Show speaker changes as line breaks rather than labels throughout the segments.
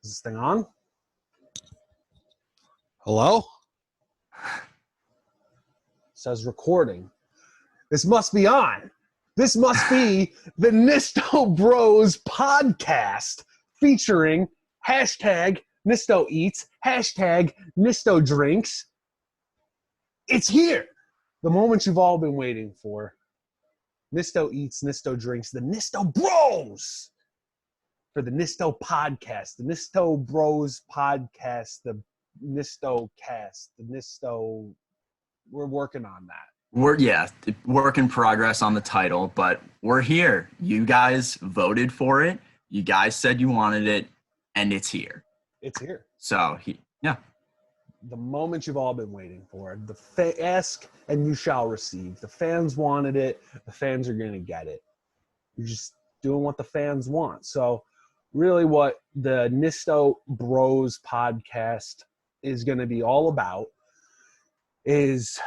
Is this thing on? Hello? Says recording. This must be on. This must be the Nisto Bros podcast featuring hashtag Nisto Eats, hashtag Nisto Drinks. It's here. The moment you've all been waiting for. Nisto Eats, Nisto Drinks, the Nisto Bros for the Nisto podcast, the Nisto Bros podcast, the Nisto cast, the Nisto. We're working on that.
Work in progress on the title, but we're here. You guys voted for it. You guys said you wanted it, and it's here.
It's here.
So,
The moment you've all been waiting for. Ask and you shall receive. The fans wanted it. The fans are going to get it. You're just doing what the fans want. So really what the Nisto Bros podcast is going to be all about is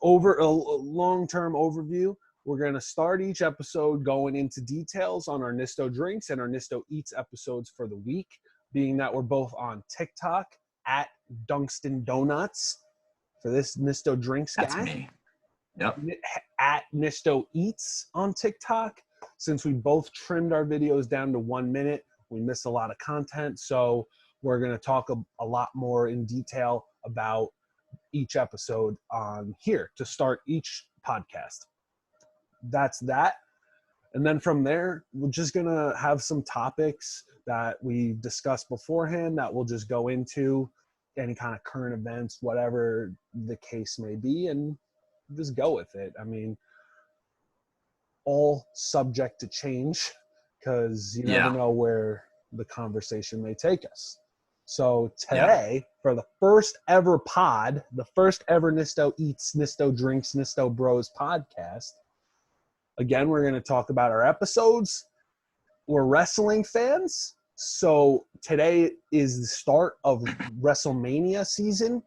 over a long-term overview. We're going to start each episode going into details on our Nisto Drinks and our Nisto Eats episodes for the week, being that we're both on TikTok at Dunkston Donuts for this Nisto Drinks guy.
That's me. Yep.
At Nisto Eats on TikTok. Since we both trimmed our videos down to 1 minute, we missed a lot of content. So we're going to talk a lot more in detail about each episode on here to start each podcast. That's that. And then from there, we're just going to have some topics that we discussed beforehand that we'll just go into, any kind of current events, whatever the case may be, and just go with it. I mean, all subject to change because you never know where the conversation may take us. So today, for the first ever pod, the first ever Nisto Eats, Nisto Drinks, Nisto Bros podcast, again, we're going to talk about our episodes. We're wrestling fans. So today is the start of Wrestlemania season.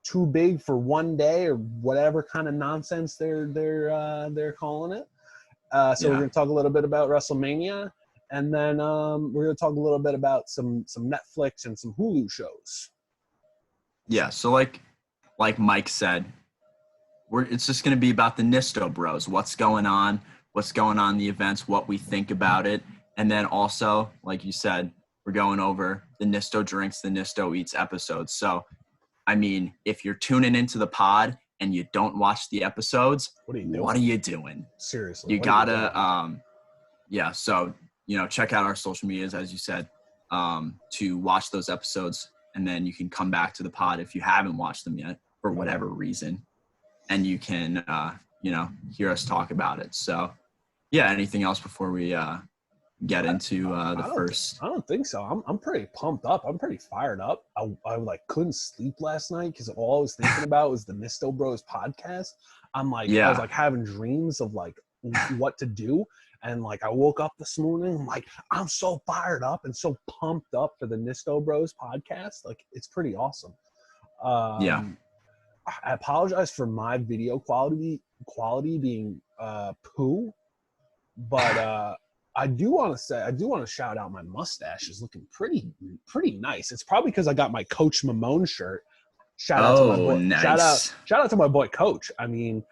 Too big for one day or whatever kind of nonsense they're calling it. So we're going to talk a little bit about Wrestlemania, and then we're going to talk a little bit about some Netflix and some Hulu shows.
Yeah. So like Mike said, it's just going to be about the Nisto Bros. What's going on in the events, what we think about it. And then also, like you said, we're going over the Nisto Drinks, the Nisto Eats episodes. So, I mean, if you're tuning into the pod and you don't watch the episodes, what are you doing?
Seriously.
You gotta, so, check out our social medias, as you said, to watch those episodes. And then you can come back to the pod if you haven't watched them yet for whatever reason. And you can, hear us talk about it. So, anything else before we get into the first?
I don't think so. I'm pretty pumped up. I'm pretty fired up. I couldn't sleep last night because all I was thinking about was the Nisto Bros podcast. I was having dreams of what to do. And I woke up this morning, I'm so fired up and so pumped up for the Nisto Bros podcast. It's pretty awesome. I apologize for my video quality being poo, but I do want to shout out my mustache is looking pretty nice. It's probably because I got my Coach Mamone shirt. Shout out to my boy.
Nice.
Shout out to my boy Coach. I mean,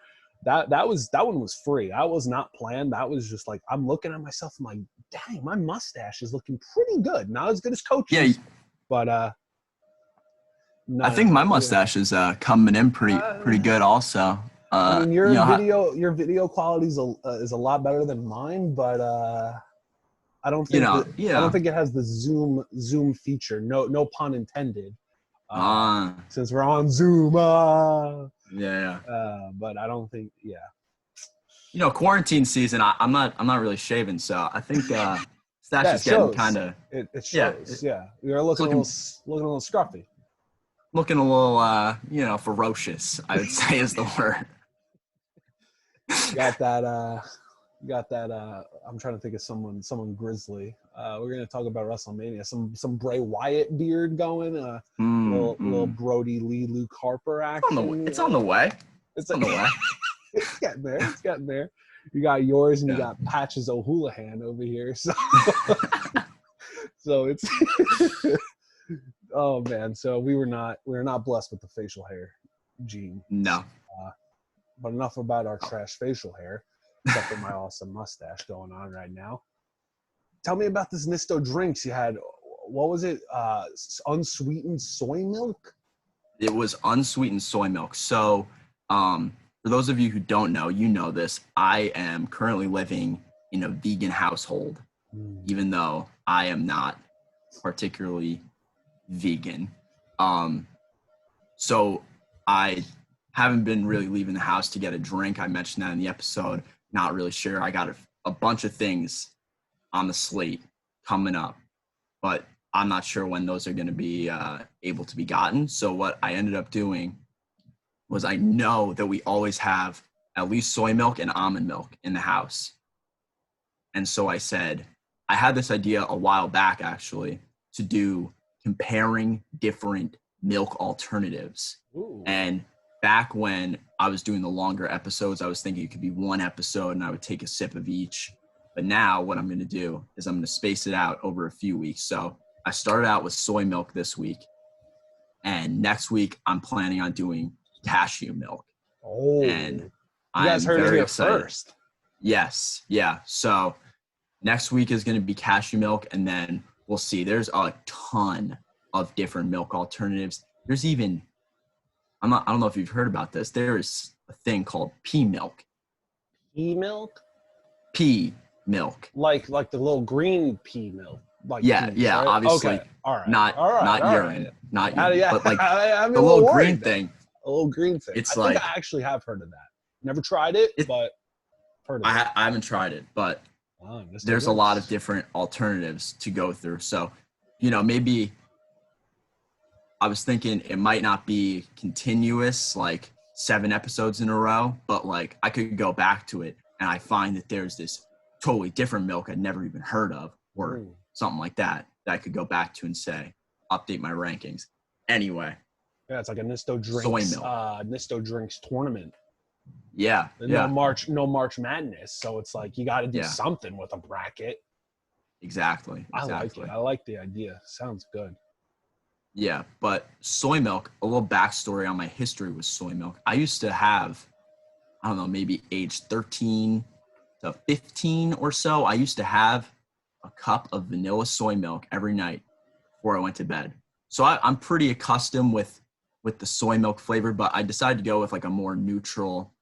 that one was free. That was not planned. That was just I'm looking at myself. I'm like, dang, my mustache is looking pretty good. Not as good as Coach's, but
I think my mustache is coming in pretty good also.
I mean, your video quality is a lot better than mine, but I don't think I don't think it has the zoom feature. No pun intended. Since we're on Zoom. But I don't think.
Quarantine season. I'm not really shaving, so I think stash is getting kind of.
It shows. You're looking a little scruffy.
Looking a little, ferocious, I would say is the word.
Got that. I'm trying to think of someone grizzly. We're gonna talk about WrestleMania. Some Bray Wyatt beard going. Little Brody Lee Luke Harper action.
It's on the way. It's on the way.
It's getting there. You got yours and you got Patches O'Houlihan over here. So So it's oh man. So we were not blessed with the facial hair gene.
No.
But enough about our trash facial hair, except for my awesome mustache going on right now. Tell me about this Nisto drinks you had. What was it? Unsweetened soy milk?
It was unsweetened soy milk. So for those of you who don't know, you know this. I am currently living in a vegan household, even though I am not particularly vegan. So I haven't been really leaving the house to get a drink. I mentioned that in the episode. Not really sure. I got a bunch of things on the slate coming up, but I'm not sure when those are going to be able to be gotten. So what I ended up doing was, I know that we always have at least soy milk and almond milk in the house. And so I said, I had this idea a while back, actually, to do comparing different milk alternatives.
Ooh.
And back when I was doing the longer episodes, I was thinking it could be one episode and I would take a sip of each. But now what I'm going to do is I'm going to space it out over a few weeks. So I started out with soy milk this week. And next week, I'm planning on doing cashew milk.
Oh,
and
you guys heard it here first.
Yes, yeah. So next week is going to be cashew milk, and then we'll see. There's a ton of different milk alternatives. There's even, I don't know if you've heard about this. There is a thing called pea milk.
Pea milk?
Pea milk.
Like the little green pea milk. Like
yeah,
peas,
yeah.
right?
Obviously,
okay. All right.
not urine,
right.
not urine,
yeah.
but like
I'm
the little green thing.
A little green thing.
It's
I think I actually have heard of that. Never tried it, but heard of it.
I haven't tried it, but there's a lot of different alternatives to go through. So, maybe I was thinking it might not be continuous, like 7 episodes in a row, but like I could go back to it and I find that there's this totally different milk I'd never even heard of, or something like that I could go back to and say, update my rankings. Anyway.
Yeah, it's like a Nisto Drinks,
soy milk.
Nisto Drinks tournament.
Yeah.
No March Madness. So it's like you got to do something with a bracket.
Exactly.
I like it. I like the idea. Sounds good.
Yeah, but soy milk, a little backstory on my history with soy milk. I used to have, I don't know, maybe age 13 to 15 or so, I used to have a cup of vanilla soy milk every night before I went to bed. So I'm pretty accustomed with the soy milk flavor, but I decided to go with like a more neutral,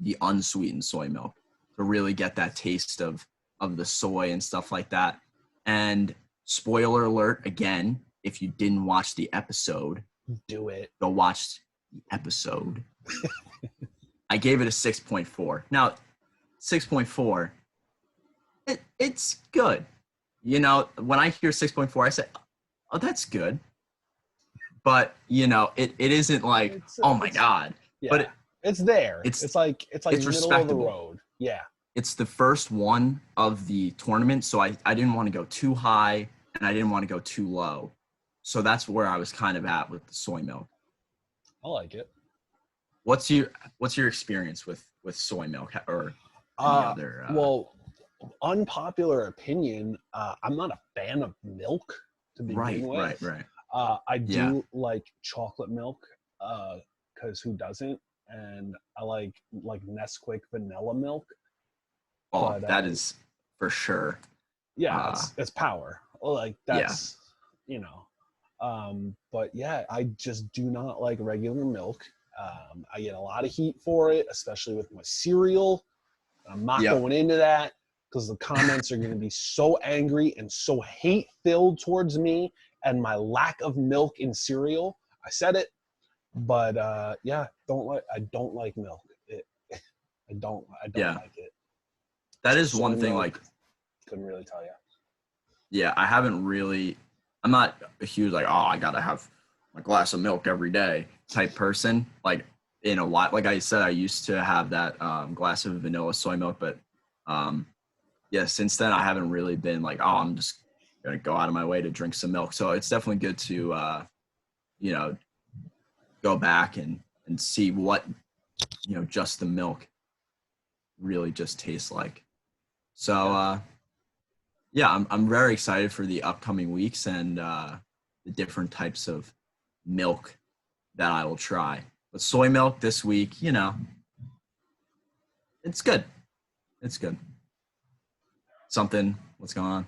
the unsweetened soy milk to really get that taste of the soy and stuff like that. And spoiler alert, again, if you didn't watch the episode,
do it.
Go watch the episode. I gave it a 6.4. Now, 6.4, it's good. When I hear 6.4, I say, oh, that's good. But, it isn't like, oh my God.
Yeah,
but
it's there. It's like middle of the road. Yeah.
It's the first one of the tournament, so I didn't want to go too high and I didn't want to go too low. So that's where I was kind of at with the soy milk.
I like it.
What's your experience with soy milk or any other?
Well, unpopular opinion. I'm not a fan of milk to begin with.
Right.
I do like chocolate milk, because who doesn't? And I like Nesquik vanilla milk.
Oh, but, that is for sure.
Yeah, it's power. Like that's but yeah, I just do not like regular milk. I get a lot of heat for it, especially with my cereal. I'm not going into that because the comments are going to be so angry and so hate-filled towards me and my lack of milk in cereal. I said it, but I don't like milk. I don't like it.
That is one thing. Like,
couldn't really tell you.
Yeah, I'm not a huge I gotta have a glass of milk every day type person. Like in a lot, like I said, I used to have that glass of vanilla soy milk, but since then I haven't really been like, I'm just gonna go out of my way to drink some milk. So it's definitely good to go back and see what just the milk really just tastes like. So yeah, I'm very excited for the upcoming weeks and the different types of milk that I will try. But soy milk this week, it's good. It's good. Something. What's going on?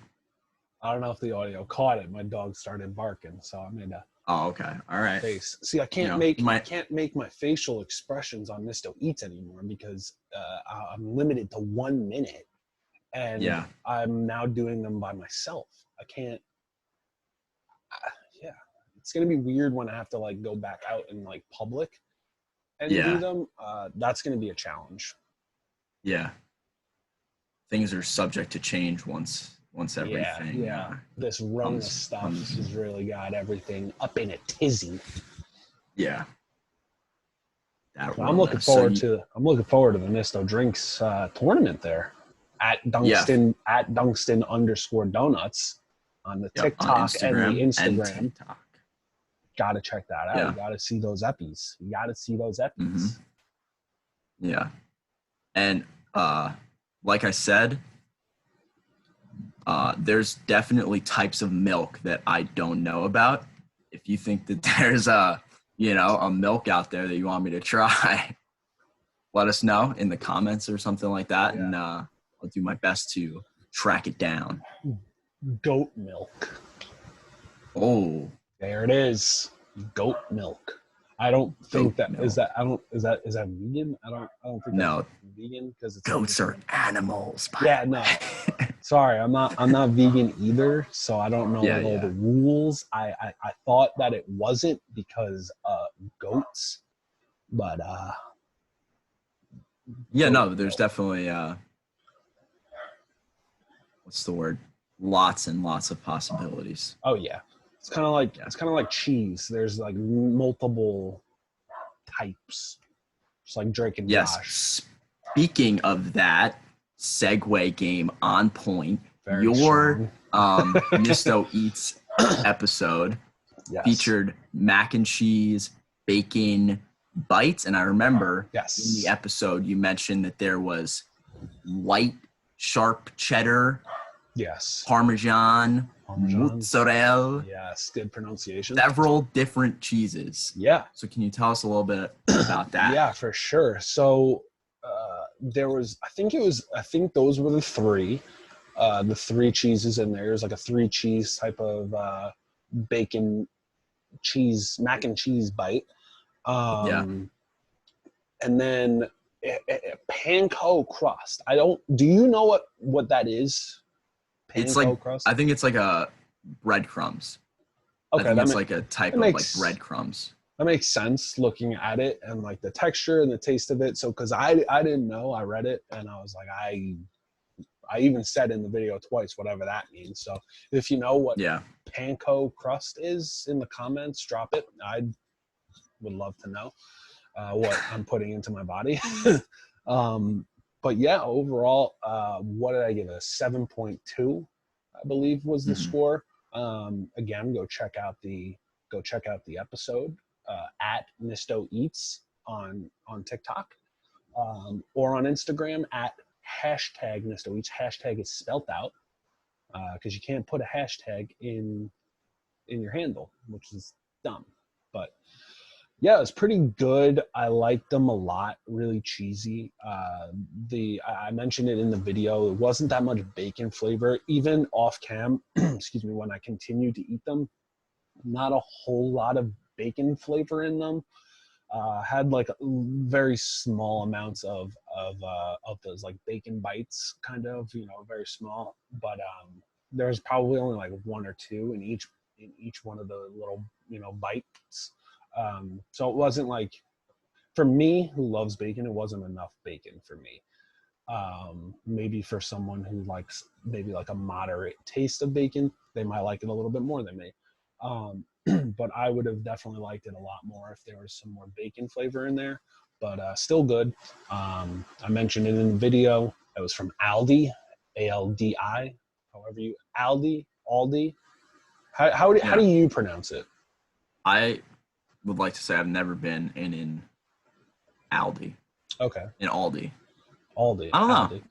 I don't know if the audio caught it. My dog started barking, so I made a
Oh, okay. All right.
face. See, I can't make my facial expressions on Nisto Eats anymore because I'm limited to 1 minute, and I'm now doing them by myself. I can't. Yeah, it's gonna be weird when I have to like go back out in like public and do them. That's gonna be a challenge.
Yeah. Things are subject to change once everything.
This Rona stuff has really got everything up in a tizzy.
Yeah.
I'm looking forward to the Nisto Drinks tournament there at Dunkston _donuts on the TikTok and the Instagram. Gotta check that out. You gotta see those eppies.
Mm-hmm. Yeah. And like I said, there's definitely types of milk that I don't know about. If you think that there's a milk out there that you want me to try, let us know in the comments or something like that, and I'll do my best to track it down.
Goat milk.
Oh,
there it is. Goat milk. I don't think that is that vegan? I don't think that's vegan because
goats are animals.
No. Sorry, I'm not vegan either, so I don't know all the rules. I thought that it wasn't because goats, but
there's definitely what's the word? Lots and lots of possibilities.
Oh yeah. It's kind of like cheese. There's like multiple types. Just like Drake and Josh.
Speaking of that, segue game on point.
Very strong.
Nisto Eats episode featured mac and cheese, bacon bites, and I remember in the episode you mentioned that there was light, sharp cheddar, Parmesan, mozzarella.
Yes, good pronunciation.
Several different cheeses.
Yeah.
So can you tell us a little bit about that?
Yeah, for sure. So there was, I think those were the three cheeses in there. There's like a 3 cheese type of bacon cheese, mac and cheese bite. And then panko crust. Do you know what that is?
Panko
crust?
I think it's like a breadcrumbs.
Okay,
I think it's like a type of like breadcrumbs.
That makes sense looking at it and like the texture and the taste of it. So, because I didn't know, I read it and I was like, I even said in the video twice, whatever that means. So if you know what panko crust is in the comments, drop it. I would love to know what I'm putting into my body. But yeah, overall, what did I give it? A 7.2, I believe was the score. Again, go check out the episode at Nisto Eats on TikTok or on Instagram at #Nisto Eats. Hashtag is spelt out because you can't put a hashtag in your handle, which is dumb. But yeah, it was pretty good. I liked them a lot. Really cheesy. I mentioned it in the video. It wasn't that much bacon flavor, even off cam. Excuse me. When I continued to eat them, not a whole lot of bacon flavor in them. Had like very small amounts of those like bacon bites, kind of, very small. But there's probably only like 1 or 2 in each one of the little bites. So it wasn't like, for me who loves bacon, it wasn't enough bacon for me. Maybe for someone who likes maybe like a moderate taste of bacon, they might like it a little bit more than me. But I would have definitely liked it a lot more if there was some more bacon flavor in there, but still good. I mentioned it in the video. It was from Aldi, ALDI, Aldi. How do you pronounce it?
I would like to say I've never been in Aldi.
Okay.
In Aldi.
I don't
know.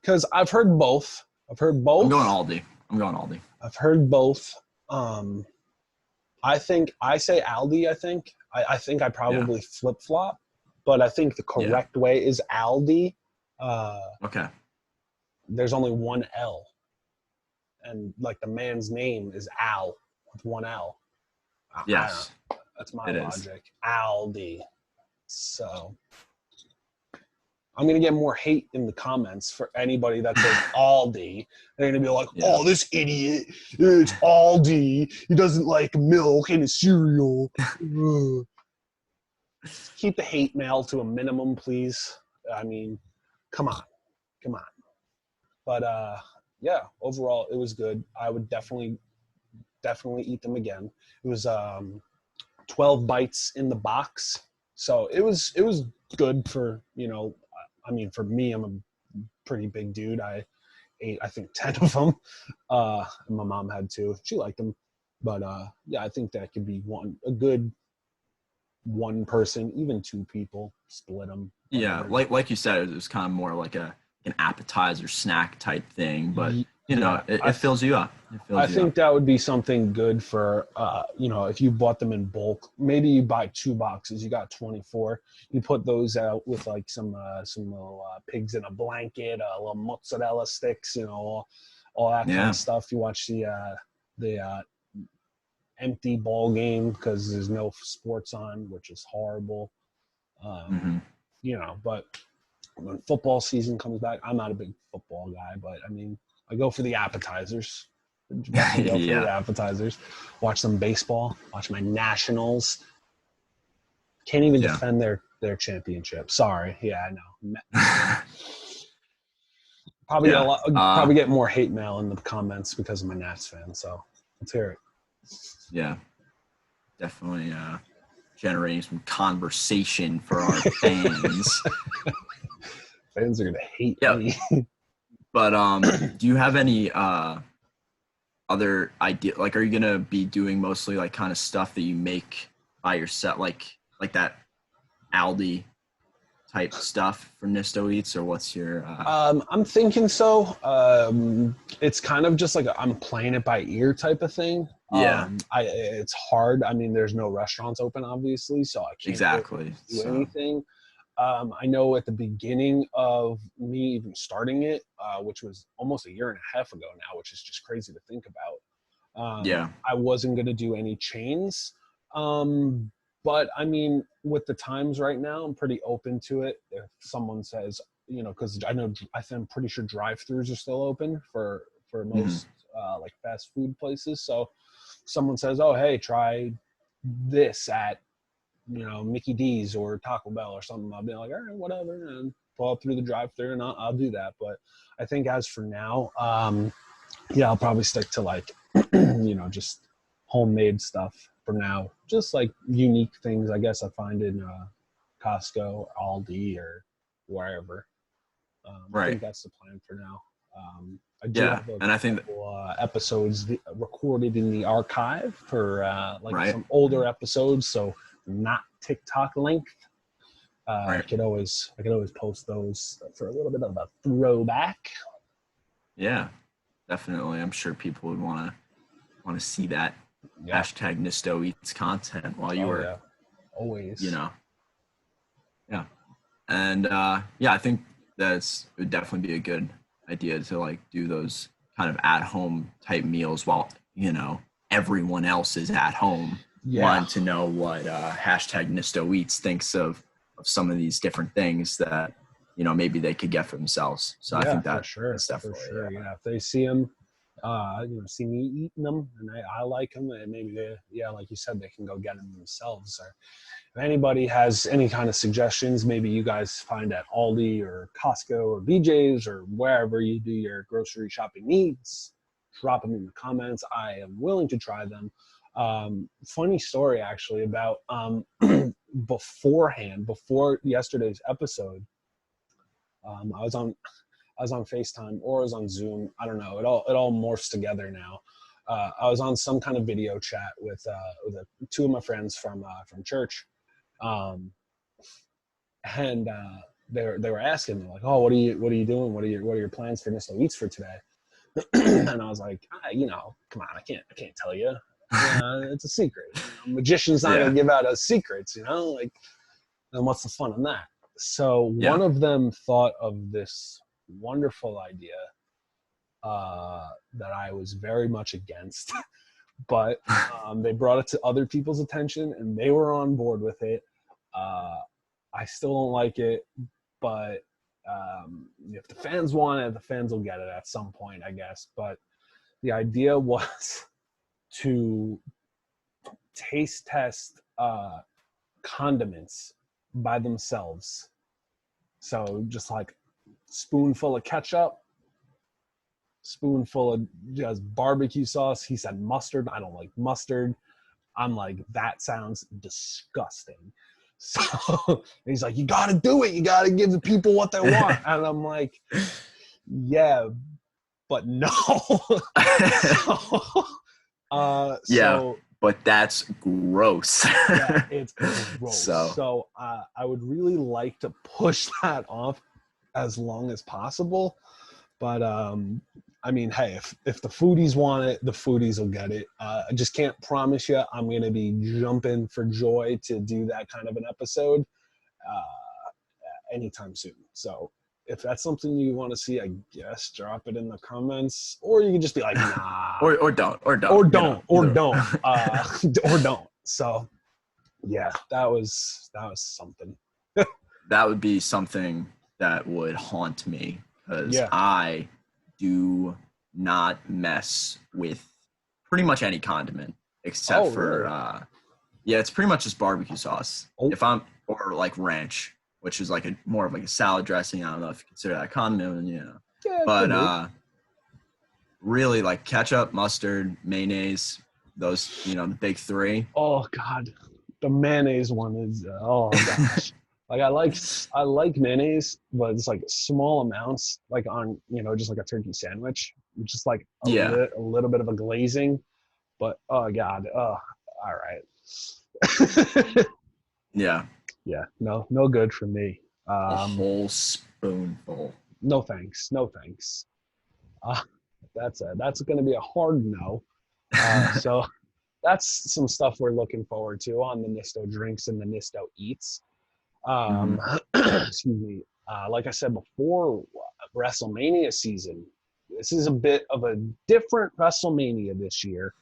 Because I've heard both.
I'm going Aldi. I'm going Aldi.
I've heard both. I think I say Aldi. I think I probably flip flop, but I think the correct way is Aldi.
Okay.
There's only one L, and like the man's name is Al with one L.
Yes,
that's my
it
logic. Aldi. So I'm gonna get more hate in the comments for anybody that says Aldi. They're gonna be like, "Oh, this idiot! It's Aldi. He doesn't like milk in his cereal." Keep the hate mail to a minimum, please. I mean, come on. But yeah, overall it was good. I would definitely eat them again. It was 12 bites in the box, so it was good for, you know. I mean, for me, I'm a pretty big dude. I ate, I think, 10 of them. And my mom had 2. She liked them, but yeah, I think that could be a good one person, even 2 people, split them.
Yeah, like you said, it was kind of more like an appetizer snack type thing, but you know, it fills you up.
I think that would be something good for, you know, if you bought them in bulk. Maybe you buy 2 boxes, you got 24. You put those out with like some little pigs in a blanket, little mozzarella sticks, you know, all that kind of stuff. You watch the empty ball game because there's no sports on, which is horrible. You know, but when football season comes back, I'm not a big football guy, but I mean, I go for the appetizers. The appetizers. Watch some baseball. Watch my Nationals. Can't even defend their championship. Sorry. Yeah, I know. Probably get more hate mail in the comments because I'm a Nats fan. So let's hear it.
Yeah, definitely generating some conversation for our fans.
Fans are gonna hate me.
But do you have any other idea? Like, are you gonna be doing mostly like kind of stuff that you make by yourself, like that Aldi type stuff for Nisto Eats, or what's your?
I'm thinking so. It's kind of just like I'm playing it by ear type of thing.
Yeah.
It's hard. I mean, there's no restaurants open, obviously, so I can't do anything. I know at the beginning of me even starting it, which was almost a year and a half ago now, which is just crazy to think about. I wasn't going to do any chains. But I mean, with the times right now, I'm pretty open to it. If someone says, you know, because I'm pretty sure drive-throughs are still open for most like fast food places. So someone says, oh, hey, try this at, you know, Mickey D's or Taco Bell or something, I'll be like, all right, whatever, and pull up through the drive-thru, and I'll do that. But I think as for now, yeah, I'll probably stick to like, you know, just homemade stuff for now. Just like unique things, I guess I find in Costco or Aldi or wherever. I think that's the plan for now. I do have
I think
episodes recorded in the archive for some older episodes, so not TikTok length. I could always post those for a little bit of a throwback.
Yeah, definitely. I'm sure people would want to see that hashtag Nisto Eats content while you were
always,
you know. Yeah, and I think it would definitely be a good idea to like do those kind of at home type meals while, you know, everyone else is at home. Wanting to know what hashtag Nisto Eats thinks of some of these different things that, you know, maybe they could get for themselves. So I think that's definitely
for sure. Yeah, if they see them, you know, see me eating them and I like them, and maybe like you said, they can go get them themselves. Or if anybody has any kind of suggestions, maybe you guys find at Aldi or Costco or BJ's or wherever you do your grocery shopping needs, drop them in the comments. I am willing to try them. Funny story actually about before yesterday's episode. I was on FaceTime or I was on Zoom. I don't know. It all morphs together now. I was on some kind of video chat with 2 of my friends from church, and they were asking me like, oh, what are you doing? What are your plans for Nisto Eats for today? And I was like, come on, I can't tell you. It's a secret. Magician's not going to give out us secrets, like, and what's the fun in that? So one of them thought of this wonderful idea that I was very much against, but they brought it to other people's attention and they were on board with it. I still don't like it, but if the fans want it, the fans will get it at some point, I guess. But the idea was to taste test condiments by themselves. So just like spoonful of ketchup, spoonful of just barbecue sauce. He said mustard. I don't like mustard. I'm like, that sounds disgusting. So he's like, you got to do it. You got to give the people what they want. And I'm like, yeah, but no. So,
but that's gross.
Yeah, it's gross. So I would really like to push that off as long as possible. But I mean, hey, if the foodies want it, the foodies will get it. I just can't promise you I'm going to be jumping for joy to do that kind of an episode anytime soon. So if that's something you want to see, I guess drop it in the comments, or you can just be like, nah,
or don't.
So yeah, that was something.
That would be something that would haunt me, because I do not mess with pretty much any condiment except for it's pretty much just barbecue sauce. Or like ranch, which is like more of like a salad dressing. I don't know if you consider that a condiment, but really like ketchup, mustard, mayonnaise, those, the big three.
Oh God, the mayonnaise one is oh gosh. Like I like mayonnaise, but it's like small amounts, like on just like a turkey sandwich, just like a little bit of a glazing. But oh God, all right. Yeah, no good for me.
A whole spoonful.
No thanks. That's going to be a hard no. So that's some stuff we're looking forward to on the Nisto Drinks and the Nisto Eats. Excuse me. Like I said before, WrestleMania season. This is a bit of a different WrestleMania this year.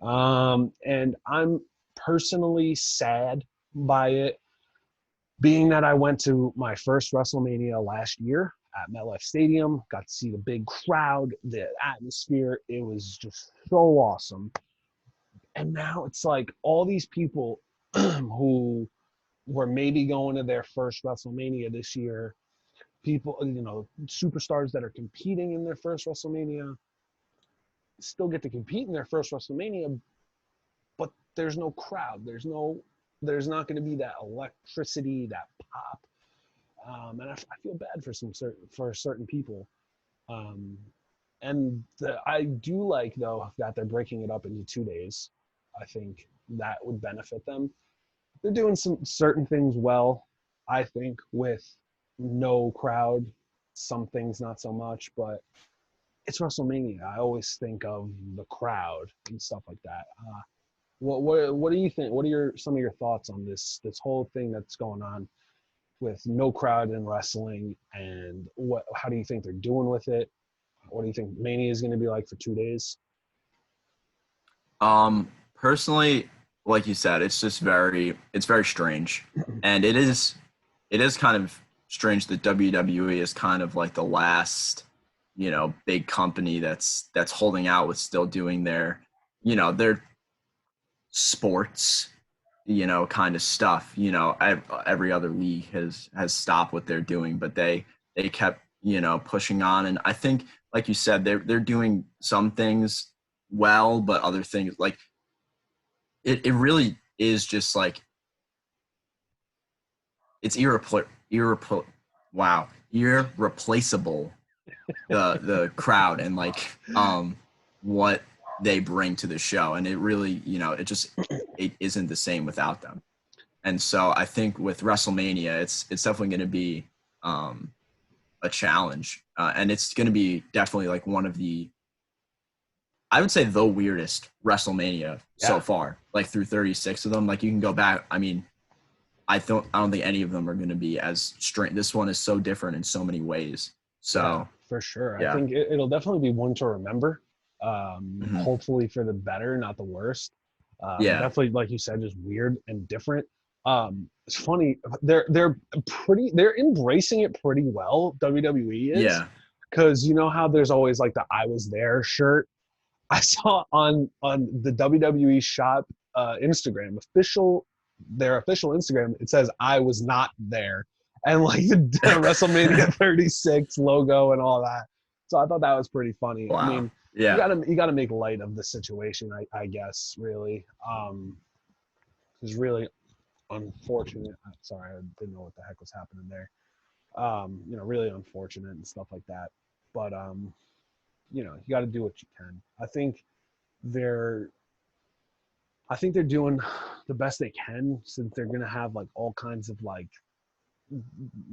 And I'm personally sad by it, being that I went to my first WrestleMania last year at MetLife Stadium, got to see the big crowd, the atmosphere. It was just so awesome. And now it's like all these people who were maybe going to their first WrestleMania this year, people, superstars that are competing in their first WrestleMania still get to compete in their first WrestleMania, but there's no crowd. There's not going to be that electricity, that pop. And I feel bad for certain people. And I do like, though, that they're breaking it up into 2 days. I think that would benefit them. They're doing some certain things well, I think, with no crowd. Some things not so much, but it's WrestleMania. I always think of the crowd and stuff like that. What do you think? What are some of your thoughts on this whole thing that's going on with no crowd in wrestling, and how do you think they're doing with it? What do you think Mania is going to be like for 2 days?
Personally, like you said, it's very strange, and it is kind of strange that WWE is kind of like the last, big company that's holding out with still doing their sports, kind of stuff. Every other league has stopped what they're doing, but they kept, pushing on. And I think, like you said, they're doing some things well, but other things, like it really is just like, it's irreplaceable, the crowd and like what they bring to the show. And it really, it isn't the same without them. And so I think with WrestleMania, it's definitely going to be, a challenge. And it's going to be definitely like one of the I would say the weirdest WrestleMania so far, like through 36 of them. Like you can go back. I mean, I don't think any of them are going to be as strange. This one is so different in so many ways. So
yeah, for sure.
yeah.
I think it'll definitely be one to remember.
Mm-hmm.
Hopefully for the better, not the worst.
Yeah.
Definitely, like you said, just weird and different. It's funny. They're embracing it pretty well. WWE is.
Yeah.
Because you know how there's always like the "I was there" shirt. I saw on the WWE shop Instagram their official Instagram. It says "I was not there," and like the WrestleMania 36 logo and all that. So I thought that was pretty funny.
Wow.
I mean,
yeah.
you gotta make light of the situation. I guess really. It's really unfortunate. Sorry, I didn't know what the heck was happening there. Really unfortunate and stuff like that. But you got to do what you can. They're I think they're doing the best they can, since they're gonna have like all kinds of like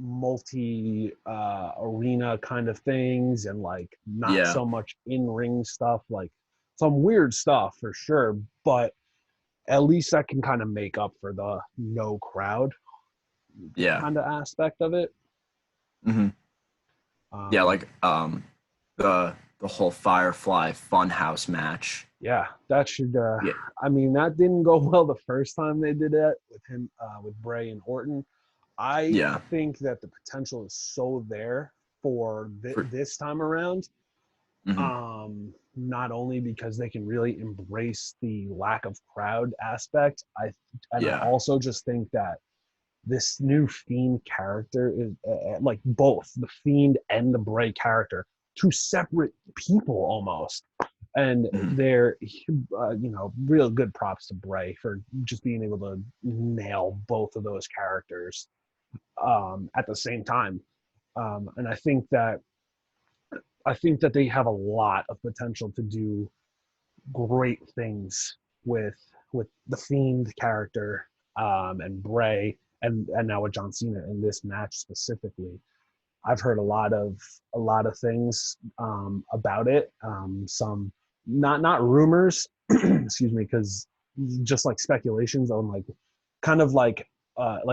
multi arena kind of things, and like not so much in ring stuff, like some weird stuff for sure, but at least that can kind of make up for the no crowd kind of aspect of it.
Mm-hmm. Like the whole Firefly Funhouse match.
Yeah, that should. I mean, that didn't go well the first time they did it with him, with Bray and Orton. I think that the potential is so there for this time around.
Mm-hmm.
Not only because they can really embrace the lack of crowd aspect, I also just think that this new Fiend character is like both the Fiend and the Bray character, two separate people almost. And they're, real good props to Bray for just being able to nail both of those characters at the same time. And I think that they have a lot of potential to do great things with the Fiend character and Bray, and now with John Cena in this match specifically. I've heard a lot of things about it. Some not rumors, excuse me, because just like speculations on like kind of like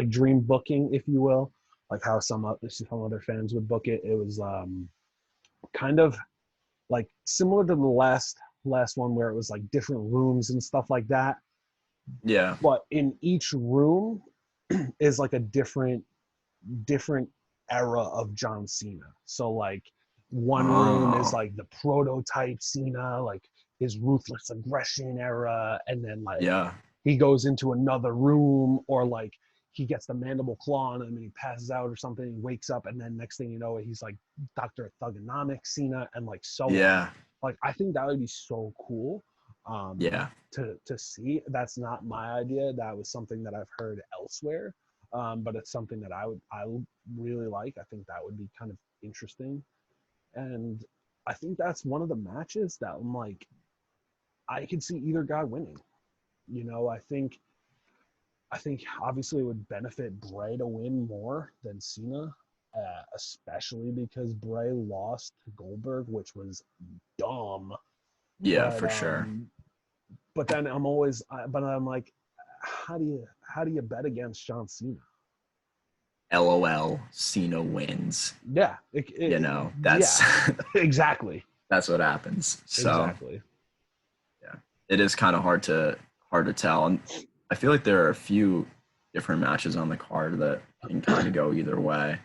dream booking, if you will, like how some other fans would book it. It was kind of like similar to the last one, where it was like different rooms and stuff like that.
Yeah.
But in each room is like a different era of John Cena. So like one room is like the prototype Cena, like his ruthless aggression era, and then like he goes into another room, or like he gets the mandible claw on him and he passes out or something, he wakes up, and then next thing you know, he's like Dr. Thugonomics Cena, and like so on. Like I think that would be so cool to see. That's not my idea. That was something that I've heard elsewhere. But it's something that I would really like. I think that would be kind of interesting, and I think that's one of the matches that I'm like, I could see either guy winning. I think obviously it would benefit Bray to win more than Cena, especially because Bray lost to Goldberg, which was dumb.
Yeah, for sure.
But then I'm like, how do you bet against John Cena?
LOL, Cena wins.
Yeah.
That's
exactly.
That's what happens. So
exactly.
Yeah. It is kind of hard to tell. And I feel like there are a few different matches on the card that can kind of go either way.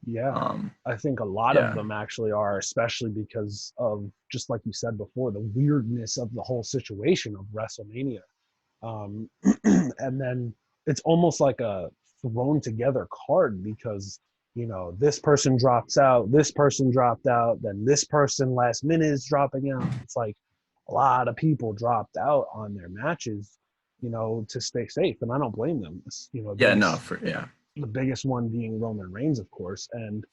Yeah. I think a lot of them actually are, especially because of, just like you said before, the weirdness of the whole situation of WrestleMania. And then it's almost like a thrown together card, because this person drops out, this person dropped out, then this person last minute is dropping out. It's like a lot of people dropped out on their matches, to stay safe, and I don't blame them. The biggest one being Roman Reigns, of course, and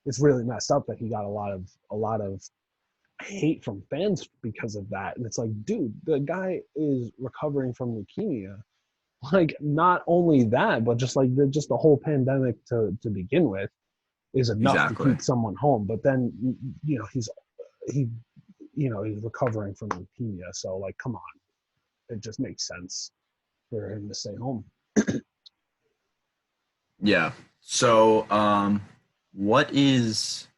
it's really messed up that he got a lot of hate from fans because of that. And it's like, dude, the guy is recovering from leukemia. Like, not only that, but just the whole pandemic to begin with is enough to keep someone home. But then, he he's recovering from leukemia. So, like, come on. It just makes sense for him to stay home.
Yeah. So, what is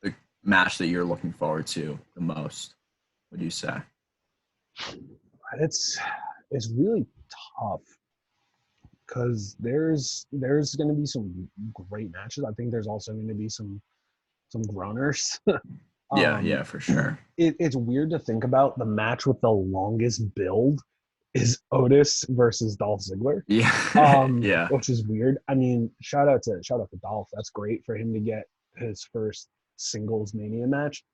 the match that you're looking forward to the most? What do you say?
It's really tough because there's going to be some great matches. I think there's also going to be some groaners.
Yeah, for sure.
It's weird to think about. The match with the longest build is Otis versus Dolph Ziggler.
Yeah. Yeah.
Which is weird. I mean, shout out to Dolph. That's great for him to get his first singles Mania match.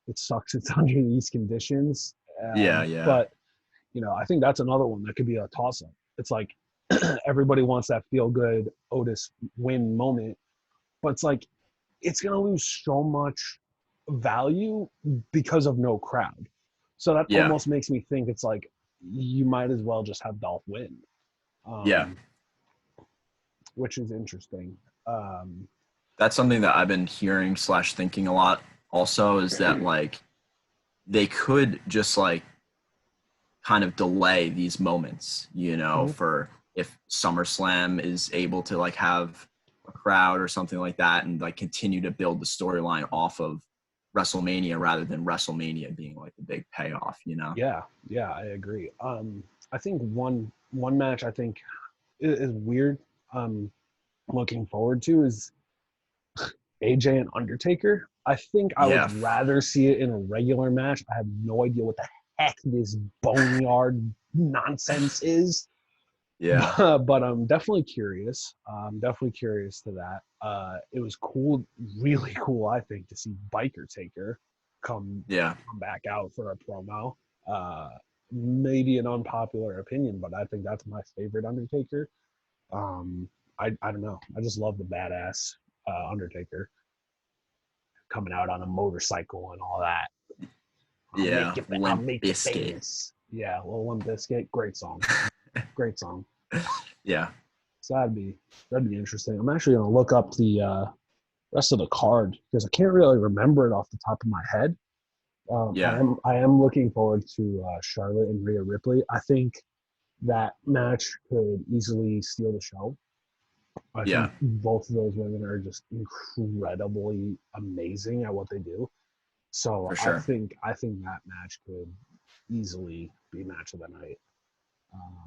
It sucks it's under these conditions.
Yeah.
But I think that's another one that could be a toss-up. It's like everybody wants that feel-good Otis win moment, but it's like it's going to lose so much value because of no crowd. So that
Yeah.
almost makes me think it's like you might as well just have Dolph win.
Yeah.
Which is interesting.
That's something that I've been hearing / thinking a lot also, is that like they could just like kind of delay these moments, for if SummerSlam is able to like have a crowd or something like that, and like continue to build the storyline off of WrestleMania rather than WrestleMania being like the big payoff,
Yeah, I agree. I think one match I think is weird. Looking forward to is AJ and Undertaker. I think I would rather see it in a regular match. I have no idea what the heck this boneyard nonsense is.
Yeah.
But I'm definitely curious. I'm definitely curious to that. It was cool, really cool, I think, to see Biker Taker come back out for a promo. Maybe an unpopular opinion, but I think that's my favorite Undertaker. I don't know. I just love the badass Undertaker coming out on a motorcycle and all that. I'll make you famous. Yeah, Lil Limp Bizkit, great song. Great song.
Yeah.
So that'd be interesting. I'm actually gonna look up the rest of the card because I can't really remember it off the top of my head. I am looking forward to Charlotte and Rhea Ripley. I think that match could easily steal the show. I think both of those women are just incredibly amazing at what they do. So
sure.
I think that match could easily be match of the night.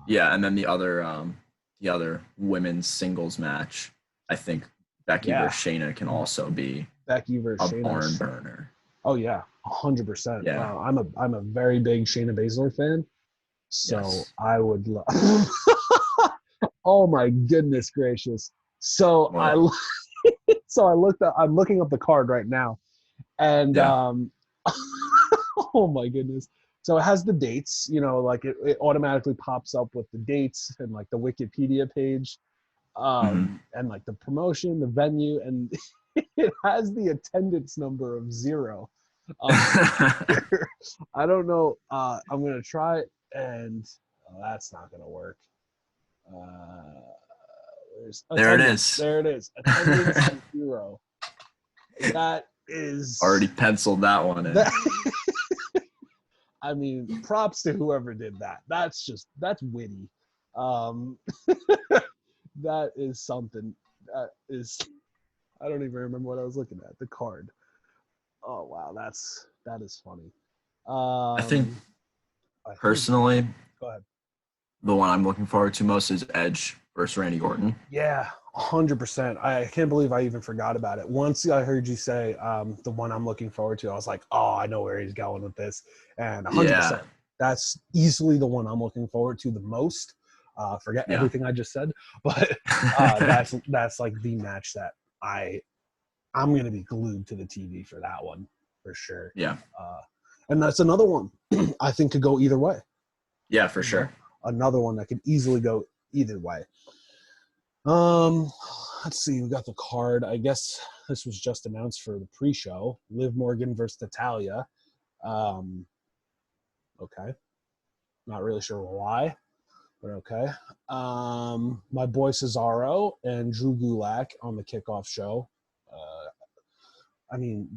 And then the other women's singles match, I think Becky versus Shayna can also be
Becky versus
a barn burner.
Oh yeah, 100%.
Yeah,
I'm a very big Shayna Baszler fan, so I would love. Oh my goodness gracious! So
well,
I looked up. I'm looking up the card right now, and oh my goodness! So it has the dates. Like it automatically pops up with the dates and like the Wikipedia page, and like the promotion, the venue, and it has the attendance number of 0. I don't know. I'm gonna try, and that's not gonna work.
There it is.
There it is. Attendance 0. That is
already penciled that one in.
I mean, props to whoever did that. That's witty. That is something. That is. I don't even remember what I was looking at. The card. Oh wow, that is funny.
I think personally,
go ahead.
The one I'm looking forward to most is Edge versus Randy Orton.
Yeah, 100%. I can't believe I even forgot about it. Once I heard you say the one I'm looking forward to, I was like, oh, I know where he's going with this. And 100%. That's easily the one I'm looking forward to the most. Forget everything I just said, but that's like the match that I'm going to be glued to the TV for that one for sure.
Yeah.
And that's another one I think could go either way.
Yeah, for sure.
Another one that could easily go either way. Let's see. We got the card. I guess this was just announced for the pre-show. Liv Morgan versus Natalya. Okay. Not really sure why, but okay. My boy Cesaro and Drew Gulak on the kickoff show. I mean,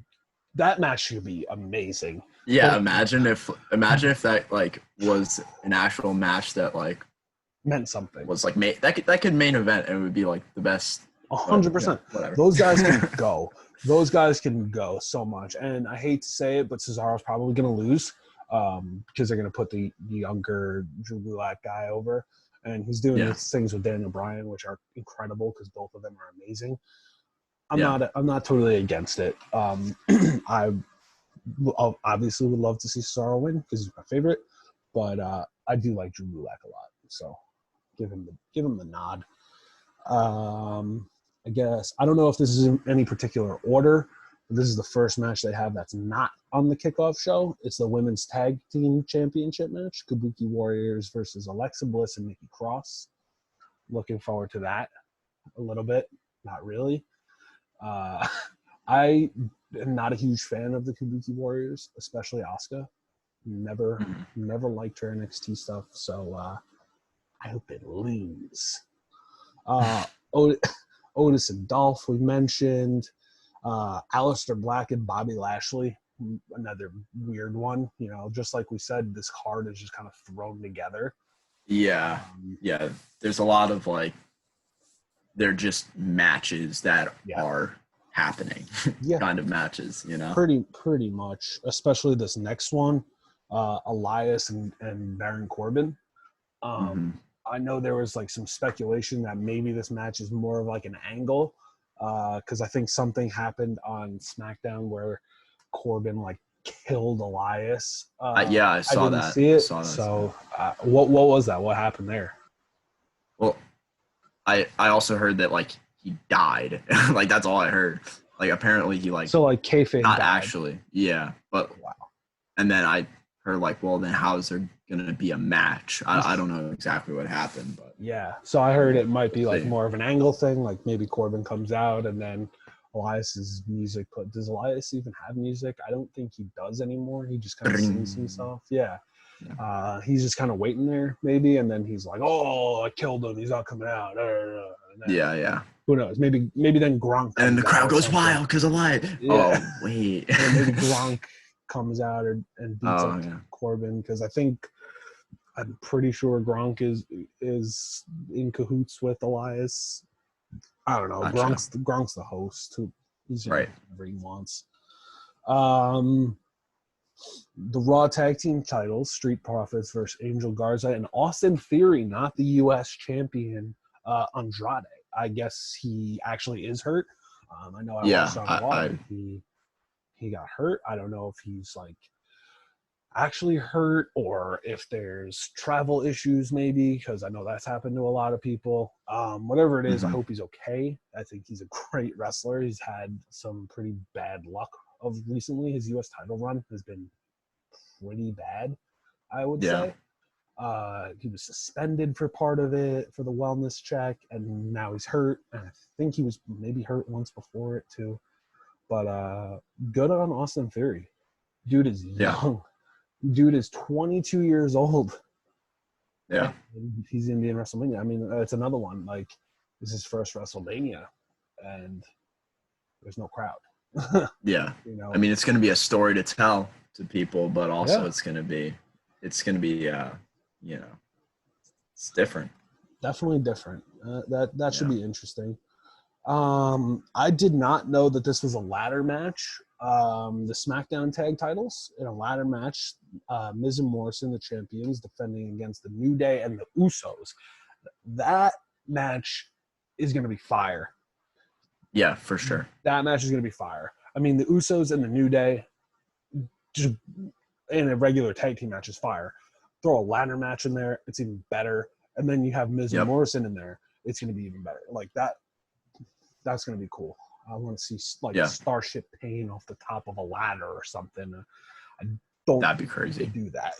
that match should be amazing.
Yeah, imagine if that like was an actual match that like
meant something.
Was like that could main event and it would be like the best.
100%.
Whatever.
Those guys can go. Those guys can go so much. And I hate to say it, but Cesaro's probably going to lose because they're going to put the younger Drew Gulak guy over. And he's doing these things with Daniel Bryan, which are incredible because both of them are amazing. I'm not totally against it. I obviously would love to see Cesaro win because he's my favorite, but I do like Drew Gulak a lot. So give him the nod. I guess I don't know if this is in any particular order, but this is the first match they have that's not on the kickoff show. It's the women's tag team championship match: Kabuki Warriors versus Alexa Bliss and Nikki Cross. Looking forward to that a little bit. Not really. I am not a huge fan of the Kabuki Warriors, especially Asuka. Never liked her NXT stuff, so I hope they lose. Otis and Dolph we mentioned. Aleister Black and Bobby Lashley, another weird one. Just like we said, this card is just kind of thrown together.
Yeah. There's a lot of like, they're just matches that are happening. Kind of matches,
Pretty much, especially this next one, Elias and Baron Corbin. I know there was like some speculation that maybe this match is more of like an angle because I think something happened on SmackDown where Corbin like killed Elias.
I saw that.
See it. So what was that? What happened there?
Well, I also heard that like he died. Like that's all I heard. Like apparently he like
kayfabe
not
died.
Actually, yeah, but wow. And then I heard like, well, then how is there gonna be a match? I don't know exactly what happened, but
yeah. So I heard it might be like more of an angle thing. Like maybe Corbin comes out and then Elias's music. Does Elias even have music? I don't think he does anymore. He just kind of sings himself. Yeah. He's just kind of waiting there, maybe, and then he's like, "Oh, I killed him. He's not coming out."
Yeah.
Who knows? Maybe then Gronk.
And the crowd goes wild because Elias. Yeah. Oh wait.
Maybe Gronk comes out and beats up Corbin because I'm pretty sure Gronk is in cahoots with Elias. I don't know. Gotcha. Gronk's the host. He's right. Whatever he wants. The Raw Tag Team titles: Street Profits versus Angel Garza and Austin Theory, not the U.S. champion Andrade. I guess he actually is hurt. I know I watched on Raw. He got hurt. I don't know if he's like actually hurt or if there's travel issues maybe, because I know that's happened to a lot of people. Whatever it is, I hope he's okay. I think he's a great wrestler. He's had some pretty bad luck of recently. His U.S. title run has been pretty bad, I would say. He was suspended for part of it for the wellness check, and now he's hurt. And I think he was maybe hurt once before it too. But good on Austin Theory. Dude is young. Dude is 22 years old.
Yeah.
He's in WrestleMania. I mean, it's another one. Like, this is his first WrestleMania, and there's no crowd.
Yeah. I mean, it's going to be a story to tell to people, but also it's going to be, it's different.
Definitely different. That should be interesting. I did not know that this was a ladder match. The SmackDown tag titles in a ladder match. Miz and Morrison, the champions, defending against the New Day and the Usos. That match is going to be fire.
Yeah, for sure.
That match is going to be fire. I mean, the Usos and the New Day, just in a regular tag team match is fire. Throw a ladder match in there, it's even better. And then you have Miz and Morrison in there, it's going to be even better. Like that. That's going to be cool. I want to see Starship Pain off the top of a ladder or something. I don't.
That'd be crazy.
Do that.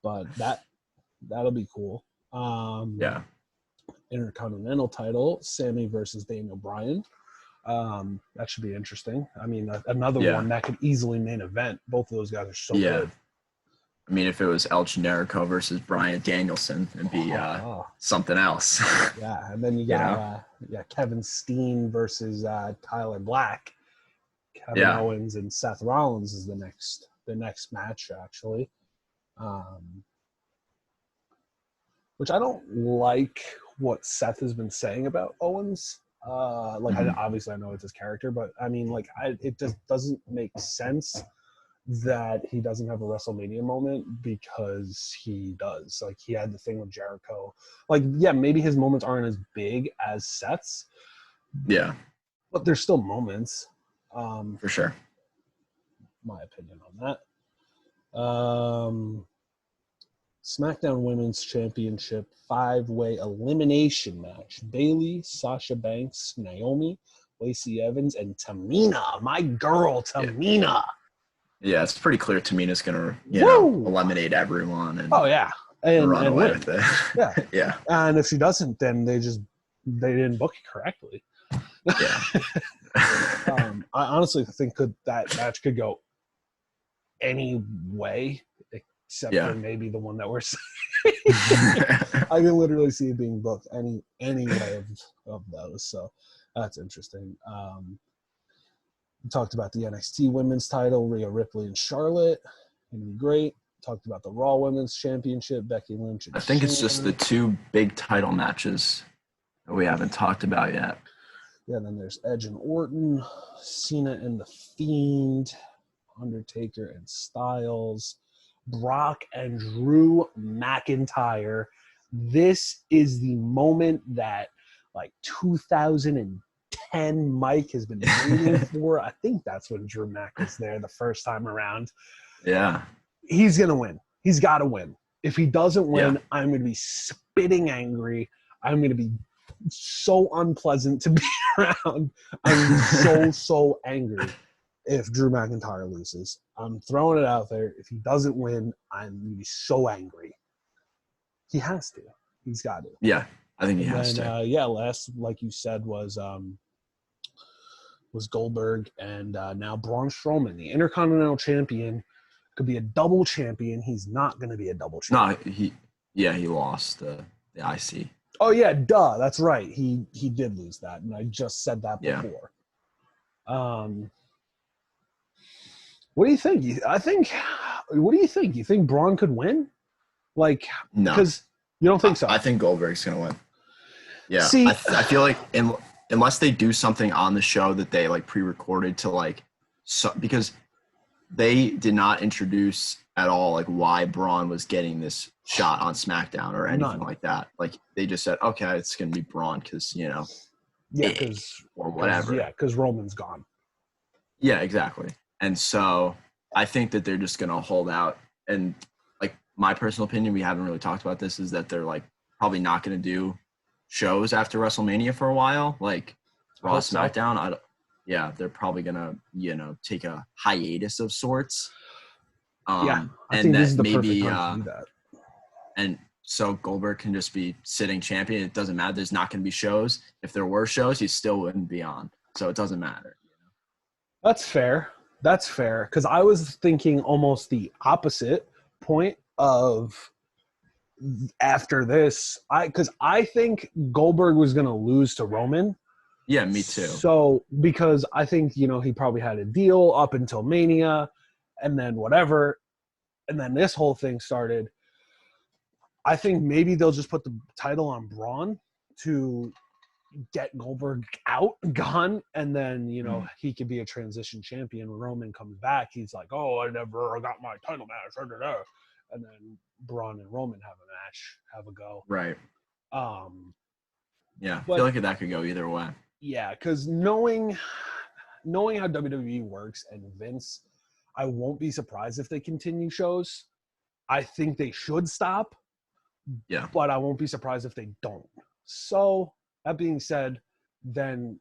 But that'll be cool. Intercontinental title: Sammy versus Daniel Bryan. That should be interesting. I mean, another one that could easily main event. Both of those guys are so good.
I mean, if it was El Generico versus Bryan Danielson, it'd be something else.
Yeah, and then you got Kevin Steen versus Tyler Black. Kevin Owens and Seth Rollins is the next match, actually. Which I don't like what Seth has been saying about Owens. Obviously I know it's his character, but I mean, it just doesn't make sense that he doesn't have a WrestleMania moment, because he does. Like, he had the thing with Jericho. Like, yeah, maybe his moments aren't as big as Seth's.
Yeah.
But there's still moments.
For sure.
My opinion on that. SmackDown Women's Championship 5-way elimination match. Bayley, Sasha Banks, Naomi, Lacey Evans, and Tamina. My girl, Tamina.
Yeah, it's pretty clear Tamina's going to, eliminate everyone. And run away with it.
Yeah.
Yeah.
And if she doesn't, then they didn't book it correctly.
Yeah.
I honestly think that match could go any way except for maybe the one that we're saying. I can literally see it being booked any way of those. So that's interesting. We talked about the NXT Women's title, Rhea Ripley and Charlotte. Going to be great. Talked about the Raw Women's Championship, Becky Lynch and
I think it's just the two big title matches that we haven't talked about yet.
Yeah, then there's Edge and Orton, Cena and The Fiend, Undertaker and Styles, Brock and Drew McIntyre. This is the moment that, 2010 Mike has been waiting for. I think that's when Drew Mac was there the first time around.
Yeah.
He's going to win. He's got to win. If he doesn't win, I'm going to be spitting angry. I'm going to be so unpleasant to be around. I'm so angry if Drew McIntyre loses. I'm throwing it out there. If he doesn't win, I'm going to be so angry. He has to. He's got to.
Yeah, I think he has to.
Last, like you said, was Goldberg, and now Braun Strowman, the Intercontinental Champion, could be a double champion. He's not going to be a double champion.
No, he lost the IC.
Oh yeah, duh. That's right. He did lose that, and I just said that before. What do you think? What do you think? You think Braun could win?
No,
because you don't think so.
I think Goldberg's gonna win. Yeah,
see,
I feel like unless they do something on the show that they pre-recorded to because they did not introduce at all why Braun was getting this shot on SmackDown or anything like that. They just said, okay, it's gonna be Braun because or whatever.
Yeah, because Roman's gone.
Yeah, exactly. And so I think that they're just gonna hold out. And my personal opinion, we haven't really talked about this, is that they're probably not gonna do shows after WrestleMania for a while, Raw, SmackDown. They're probably gonna take a hiatus of sorts.
I think this is the perfect time to do that.
And so Goldberg can just be sitting champion. It doesn't matter. There's not going to be shows. If there were shows, he still wouldn't be on. So it doesn't matter.
That's fair. Because I was thinking almost the opposite point of after this. Because I think Goldberg was going to lose to Roman.
Yeah, me too.
So because I think, he probably had a deal up until Mania and then whatever. And then this whole thing started. I think maybe they'll just put the title on Braun to get Goldberg gone, and then, he could be a transition champion. When Roman comes back, he's like, oh, I never got my title match. And then Braun and Roman have a go.
Right.
I
feel like that could go either way.
Yeah, because knowing how WWE works and Vince, I won't be surprised if they continue shows. I think they should stop.
Yeah.
But I won't be surprised if they don't. So, that being said, then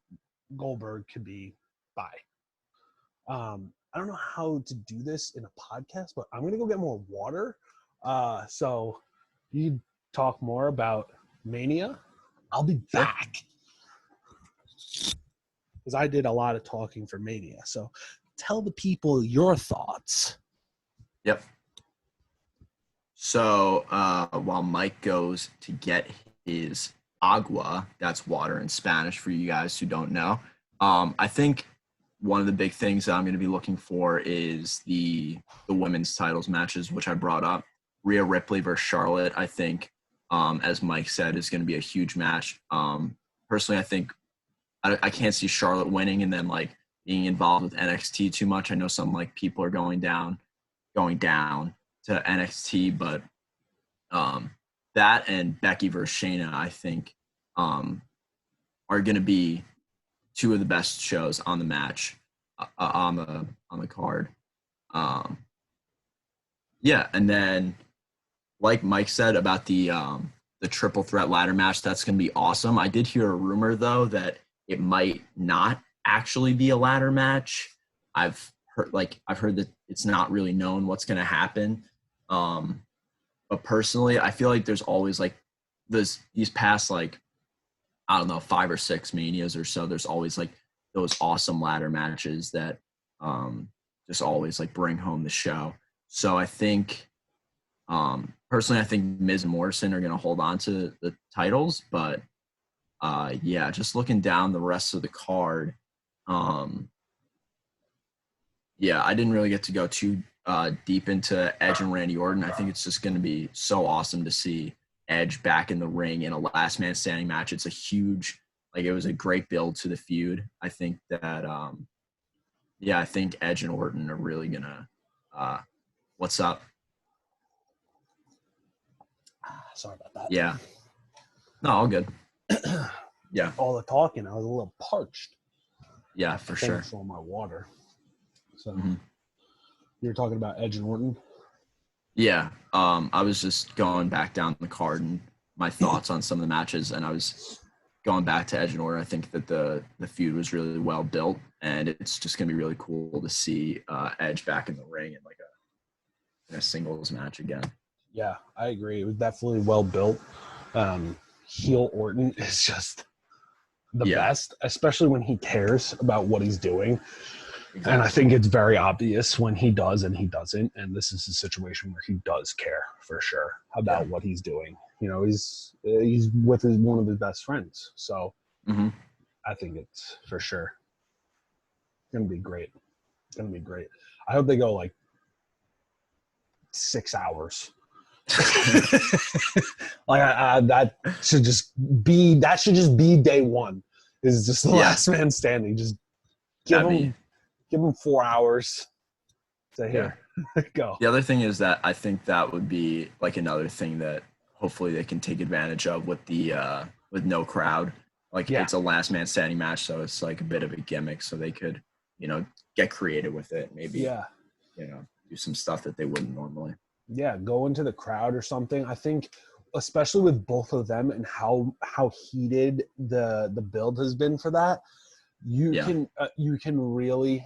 Goldberg could be bye. I don't know how to do this in a podcast, but I'm going to go get more water. So, you talk more about Mania. I'll be back. Because I did a lot of talking for Mania. So, tell the people your thoughts.
Yep. So while Mike goes to get his agua, that's water in Spanish for you guys who don't know, I think one of the big things that I'm going to be looking for is the women's titles matches, which I brought up. Rhea Ripley versus Charlotte, I think, as Mike said, is going to be a huge match. Personally, I think I can't see Charlotte winning and then like being involved with NXT too much. I know some like people are going down to NXT, but that and Becky versus Shayna, I think, are going to be two of the best shows on the match on the card. Yeah, and then like Mike said about the triple threat ladder match, that's going to be awesome. I did hear a rumor though that it might not actually be a ladder match. I've heard that it's not really known what's going to happen. But personally, I feel like there's always like these past like, I don't know, 5 or 6 Manias or so, there's always like those awesome ladder matches that just always like bring home the show. So I think personally, I think Miz and Morrison are going to hold on to the titles, but yeah, just looking down the rest of the card, yeah, I didn't really get to go too deep into Edge and Randy Orton. I think it's just going to be so awesome to see Edge back in the ring in a last man standing match. It's a huge, like, it was a great build to the feud. I think that, yeah, I think Edge and Orton are really going to, what's up?
Sorry about that.
Yeah. No, all good. Yeah.
All the talking, I was a little parched.
Yeah, for sure.
All my water. So you were talking about Edge and Orton?
Yeah. I was just going back down the card and my thoughts on some of the matches, and I was going back to Edge and Orton. I think that the feud was really well built, and it's just going to be really cool to see Edge back in the ring in like a singles match again.
Yeah, I agree. It was definitely well built. Heel Orton is just the best, especially when he cares about what he's doing. Exactly. And I think it's very obvious when he does and he doesn't. And this is a situation where he does care for sure about what he's doing. You know, he's with one of his best friends. So I think it's for sure going to be great. It's going to be great. I hope they go like 6 hours. Like that should just be day one. Is just the last man standing. Just give him 4 hours to here. Go.
The other thing is that I think that would be like another thing that hopefully they can take advantage of with the with no crowd. Like it's a last man standing match, so it's like a bit of a gimmick. So they could, you know, get creative with it. Maybe you know, do some stuff that they wouldn't normally.
Yeah, go into the crowd or something. I think, especially with both of them and how heated the build has been for that, you can really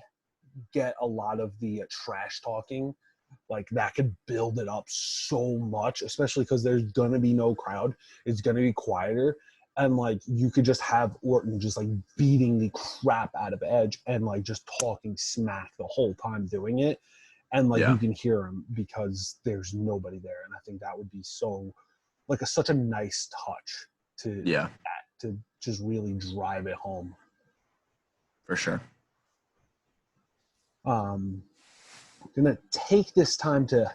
get a lot of the trash talking, like that could build it up so much, especially because there's gonna be no crowd. It's gonna be quieter, and like you could just have Orton just like beating the crap out of Edge and like just talking smack the whole time doing it. And like you can hear him because there's nobody there, and I think that would be so, like, such a nice touch to just really drive it home.
For sure.
I'm gonna take this time to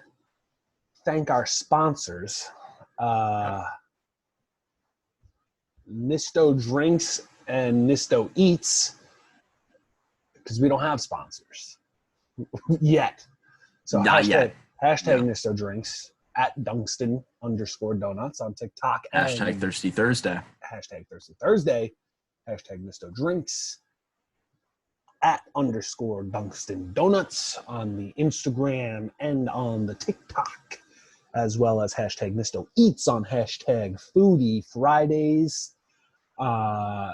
thank our sponsors, Nisto Drinks and Nisto Eats, because we don't have sponsors yet. So hashtag Nisto Drinks at Dunston_Donuts on TikTok.
Hashtag Thirsty Thursday.
Hashtag Thirsty Thursday. Hashtag Nisto Drinks at _Dunston Donuts on the Instagram and on the TikTok, as well as hashtag Nisto Eats on hashtag Foodie Fridays. I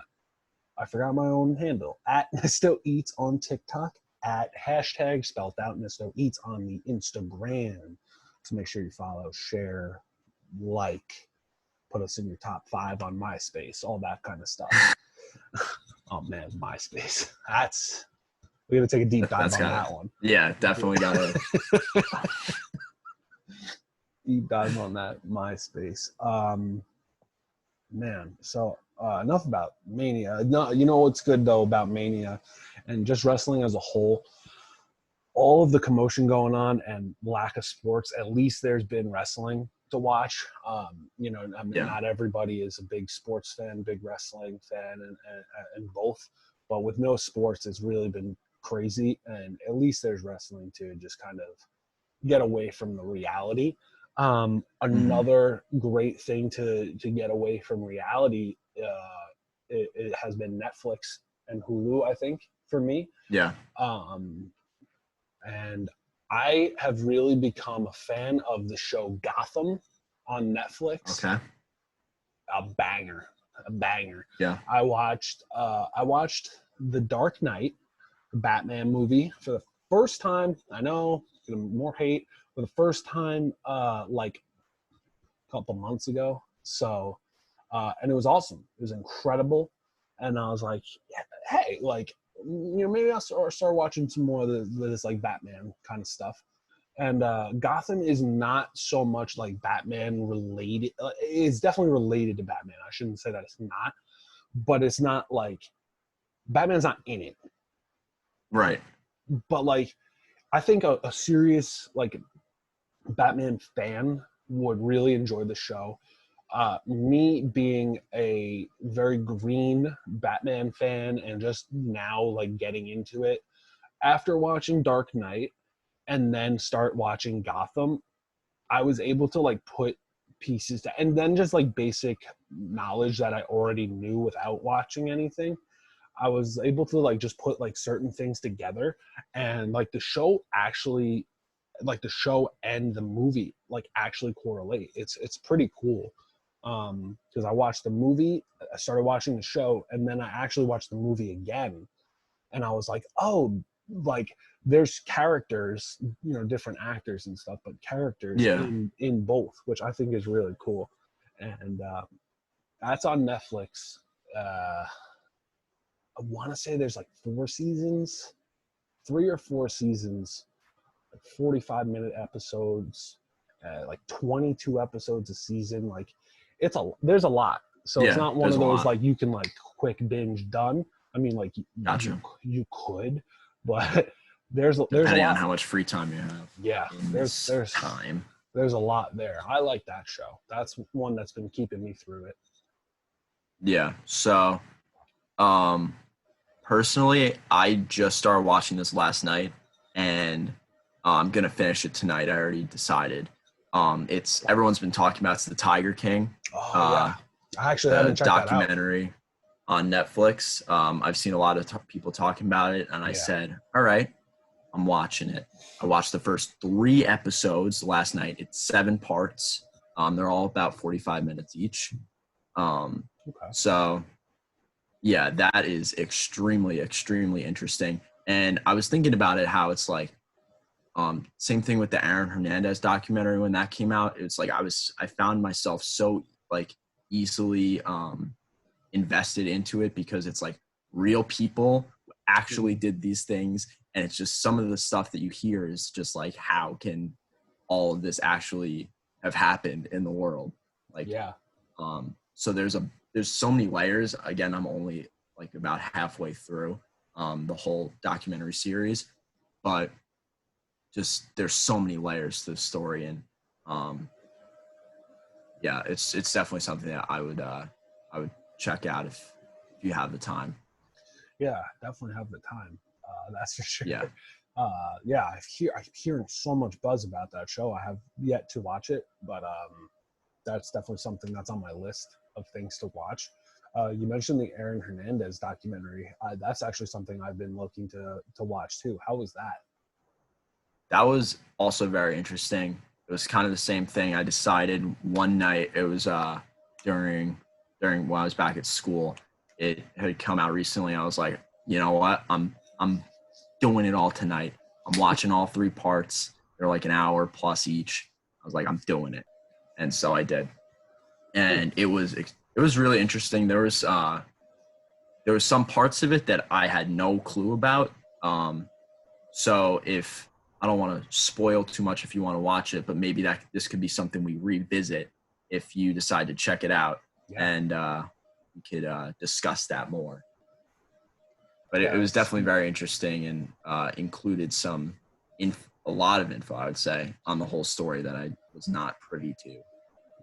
forgot my own handle. At Nisto Eats on TikTok. At hashtag spelled out Nisto Eats on the Instagram. So make sure you follow, share, like, put us in your top 5 on MySpace, all that kind of stuff. Oh man, MySpace. We gotta take a deep dive on that one.
Yeah, definitely gotta
deep dive on that MySpace. Man, so enough about Mania. No, you know what's good though about Mania and just wrestling as a whole? All of the commotion going on and lack of sports, at least there's been wrestling to watch. I mean,
Yeah.
not everybody is a big sports fan, big wrestling fan, and both. But with no sports, it's really been crazy. And at least there's wrestling to just kind of get away from the reality.
Hmm.
Another great thing to get away from reality, it has been Netflix and Hulu, I think, for me.
Yeah.
Um, and I have really become a fan of the show Gotham on Netflix.
Okay.
A banger, a banger.
Yeah.
I watched The Dark Knight, the Batman movie, for the first time. I know, more hate, for the first time, like a couple months ago. So, and it was awesome. It was incredible. And I was like, yeah, hey, like, maybe I'll start watching some more of this like Batman kind of stuff. And Gotham is not so much like Batman related. It's definitely related to Batman. I shouldn't say that it's not, but it's not like Batman's not in it.
Right.
But like, I think a serious like Batman fan would really enjoy the show. Me being a very green Batman fan and just now like getting into it after watching Dark Knight and then start watching Gotham, I was able to like put pieces to, and then just like basic knowledge that I already knew without watching anything. I was able to like just put like certain things together, and like the show and the movie like actually correlate. It's pretty cool. Because I watched the movie, I started watching the show, and then I actually watched the movie again, and I was like, oh, like there's characters, different actors and stuff, but characters
Yeah.
in both, which I think is really cool. And that's on Netflix. I want to say there's like 4 seasons, 3 or 4 seasons, like 45-minute episodes, like 22 episodes a season. Like there's a lot. So it's
Yeah.
not one
There's
of
a
those
lot.
like you can like quick binge done. I mean, like
Gotcha.
you could, but there's a
Depending on
lot.
how much free time you have
Yeah,
in
there's
this
there's
time.
there's a lot there. I like that show. That's one that's been keeping me through it.
Yeah. So, um, personally, I just started watching this last night, and I'm gonna finish it tonight. I already decided. It's everyone's been talking about. It's the Tiger King,
Oh yeah,
uh,
I actually haven't
the
checked that out.
documentary on Netflix. I've seen a lot of people talking about it, and I
Yeah.
said, "All right, I'm watching it." I watched the first 3 episodes last night. It's 7 parts. They're all about 45 minutes each. Um,
Okay.
so yeah, that is extremely, extremely interesting. And I was thinking about it, how it's like, same thing with the Aaron Hernandez documentary when that came out. It's like I found myself so like easily invested into it because it's like real people actually did these things, and it's just some of the stuff that you hear is just like, how can all of this actually have happened in the world? Like,
Yeah.
so there's so many layers. Again, I'm only like about halfway through the whole documentary series, but just there's so many layers to the story, and um, yeah, it's definitely something that I would check out if you have the time.
Yeah, definitely have the time. That's for sure.
Yeah,
Yeah, I'm hearing so much buzz about that show. I have yet to watch it, but that's definitely something that's on my list of things to watch. You mentioned the Aaron Hernandez documentary. That's actually something I've been looking to watch too. How was that?
that was also very interesting. It was kind of the same thing. I decided one night, it was during when I was back at school. It had come out recently. I was like, you know what? I'm doing it all tonight. I'm watching all 3 parts. They're like an hour plus each. I was like, I'm doing it, and so I did.
Hmm.
And it was really interesting. There was some parts of it that I had no clue about. So if I don't want to spoil too much if you want to watch it, but maybe that this could be something we revisit if you decide to check it out. and we could discuss that more. But it was
Yes.
definitely very interesting and included a lot of info, I would say, on the whole story that I was not privy to.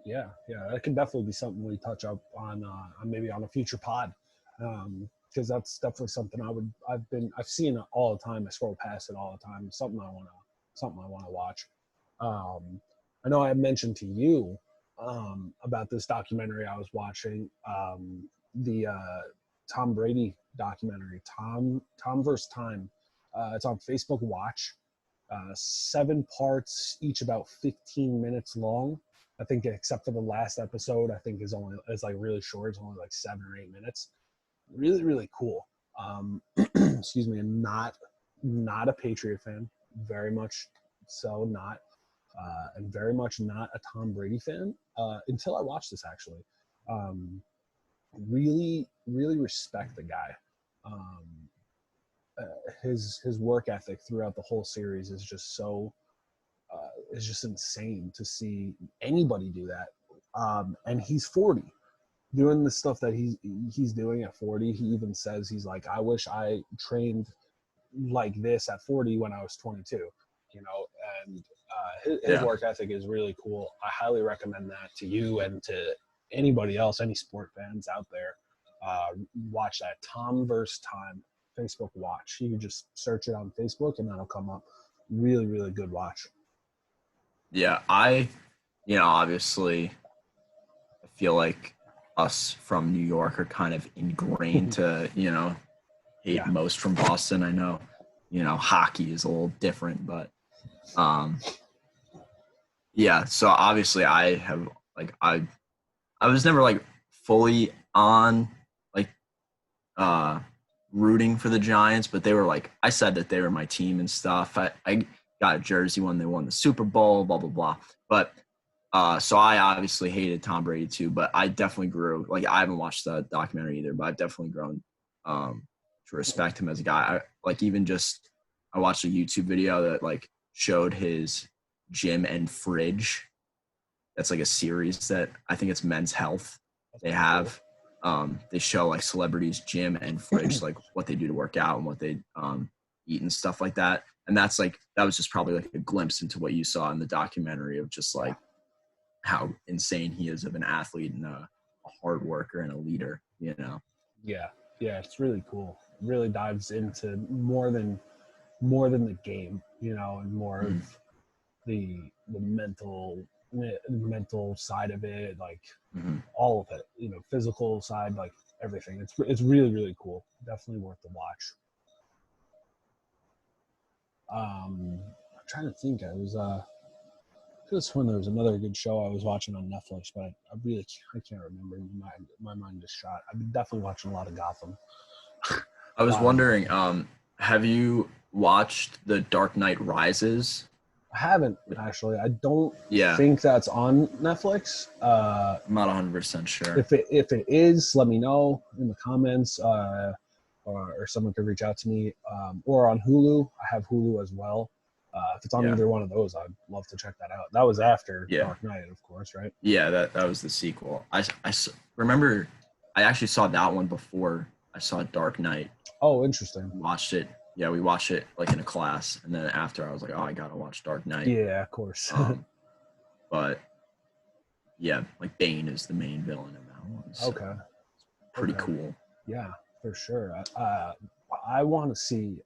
Yeah, that could definitely be something we touch up on maybe on a future pod, because that's definitely something I've seen it all the time. I scroll past it all the time. Something I want to watch. I know I mentioned to you about this documentary I was watching, the Tom Brady documentary, Tom vs. Time. It's on Facebook Watch. 7 parts, each about 15 minutes long. I think, except for the last episode, I think is like really short. It's only like 7 or 8 minutes. Really, really cool. Excuse me. And not a Patriot fan. Very much so not. And very much not a Tom Brady fan until I watched this, actually. Really, really respect the guy. His work ethic throughout the whole series is just so is just insane to see anybody do that. And he's 40, doing the stuff that he's doing at 40. He even says, he's like, I wish I trained like this at 40 when I was 22. And his work ethic is really cool. I highly recommend that to you and to anybody else, any sport fans out there. Watch that Tom vs. Time Facebook Watch. You can just search it on Facebook and that'll come up. Really, really good watch.
Yeah, obviously, I feel like us from New York are kind of ingrained to, hate most from Boston. I know, hockey is a little different, but yeah. So obviously, I was never fully on rooting for the Giants, but they were I said that they were my team and stuff. I got a jersey when they won the Super Bowl, blah, blah, blah. But so I obviously hated Tom Brady too, but I definitely grew. I haven't watched the documentary either, but I've definitely grown to respect him as a guy. I watched a YouTube video that showed his gym and fridge. That's a series that I think it's Men's Health. They have. They show celebrities' gym and fridge, what they do to work out and what they eat and stuff like that. And that was just probably a glimpse into what you saw in the documentary of just how insane he is of an athlete and a hard worker and a leader,
Yeah, it's really cool. Really dives into more than the game, and more of the mental side of it, all of it, physical side, everything. It's really, really cool. Definitely worth the watch. I'm trying to think. I was just when there was another good show I was watching on Netflix, but I can't remember. My mind is shot. I've been definitely watching a lot of Gotham.
I was wondering, have you watched The Dark Knight Rises?
I haven't, actually. I don't think that's on Netflix.
I'm not 100% sure.
If it is, let me know in the comments, or someone could reach out to me, or on Hulu. I have Hulu as well. If it's on either one of those, I'd love to check that out. That was after Dark Knight, of course, right?
Yeah, that was the sequel. I remember I actually saw that one before I saw Dark Knight.
Oh, interesting.
Watched it. Yeah, we watched it in a class, and then after I was like, oh, I gotta watch Dark Knight.
Yeah, of course.
But yeah, Bane is the main villain in that one. So
okay.
Pretty cool.
Yeah, for sure. I want to see.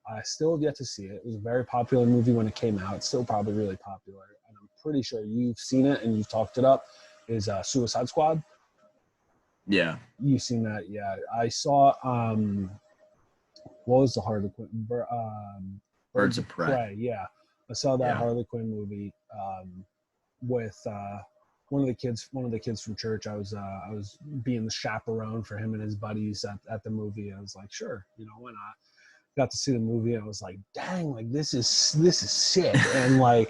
I still have yet to see it. It was a very popular movie when it came out. It's still probably really popular, and I'm pretty sure you've seen it and you've talked it up. Is Suicide Squad?
Yeah.
You've seen that? Yeah, I saw. What was the Harley Quinn?
Birds of Prey.
Yeah, I saw that Harley Quinn movie with one of the kids from church. I was being the chaperone for him and his buddies at the movie. I was like, sure, why not? Got to see the movie, and I was like, dang, this is sick. And I'm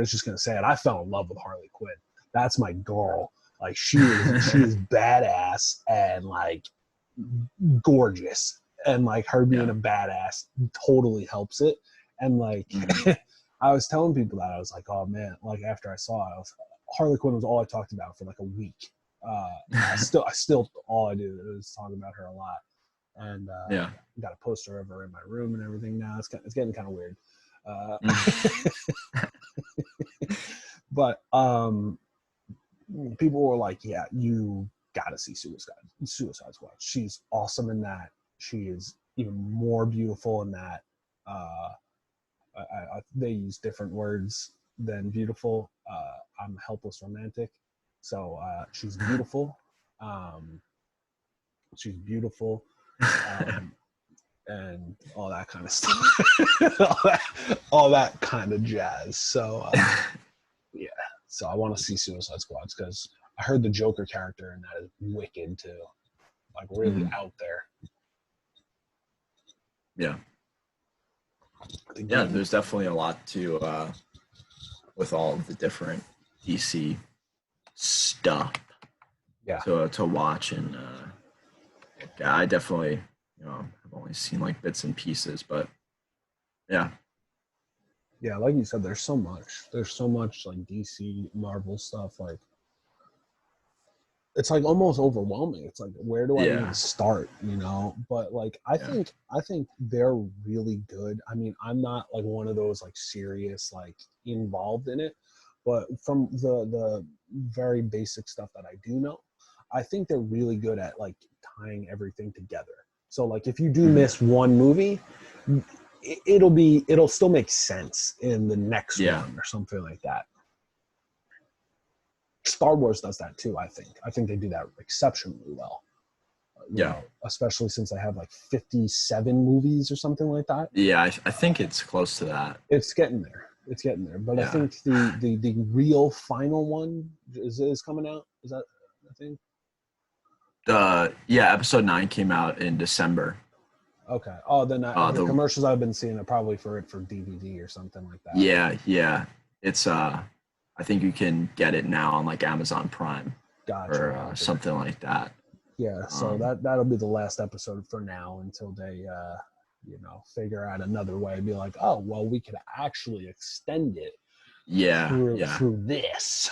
just gonna say it. I fell in love with Harley Quinn. That's my girl. She is badass and gorgeous, and her being a badass totally helps it. And I was telling people that I was like, oh man, after I saw it, Harley Quinn was all I talked about for like a week. I still all I do is talk about her a lot, and got a poster of her in my room and everything now. It's getting kind of weird, but people were like, "Yeah, you gotta see Suicide Squad. She's awesome in that. She is even more beautiful in that." They use different words than beautiful. I'm a helpless romantic, so she's beautiful. She's beautiful, and all that kind of stuff, all that kind of jazz. So yeah, so I want to see Suicide Squad because I heard the Joker character and that is wicked too, like really out there.
Yeah. Yeah, there's definitely a lot to with all of the different DC stuff to watch, and I definitely I've only seen like bits and pieces, but yeah,
like you said, there's so much like DC Marvel stuff, like it's like almost overwhelming. It's like, where do I even start, but like I think they're really good. I mean, I'm not like one of those like serious like involved in it, but from the very basic stuff that I do know, I think they're really good at like tying everything together. So like if you do miss one movie, it'll still make sense in the next one or something like that. Star Wars does that too, I think they do that exceptionally well. You know, especially since they have like 57 movies or something like that.
Yeah, I think it's close to that.
It's getting there. But I think the real final one is coming out. Is that a thing?
Episode 9 came out in December.
Okay. Oh, then the commercials I've been seeing are probably for DVD or something like that.
Yeah. It's I think you can get it now on like Amazon Prime or something like that.
Yeah, so that'll be the last episode for now until they figure out another way. Be like, oh well, we could actually extend it. Through this.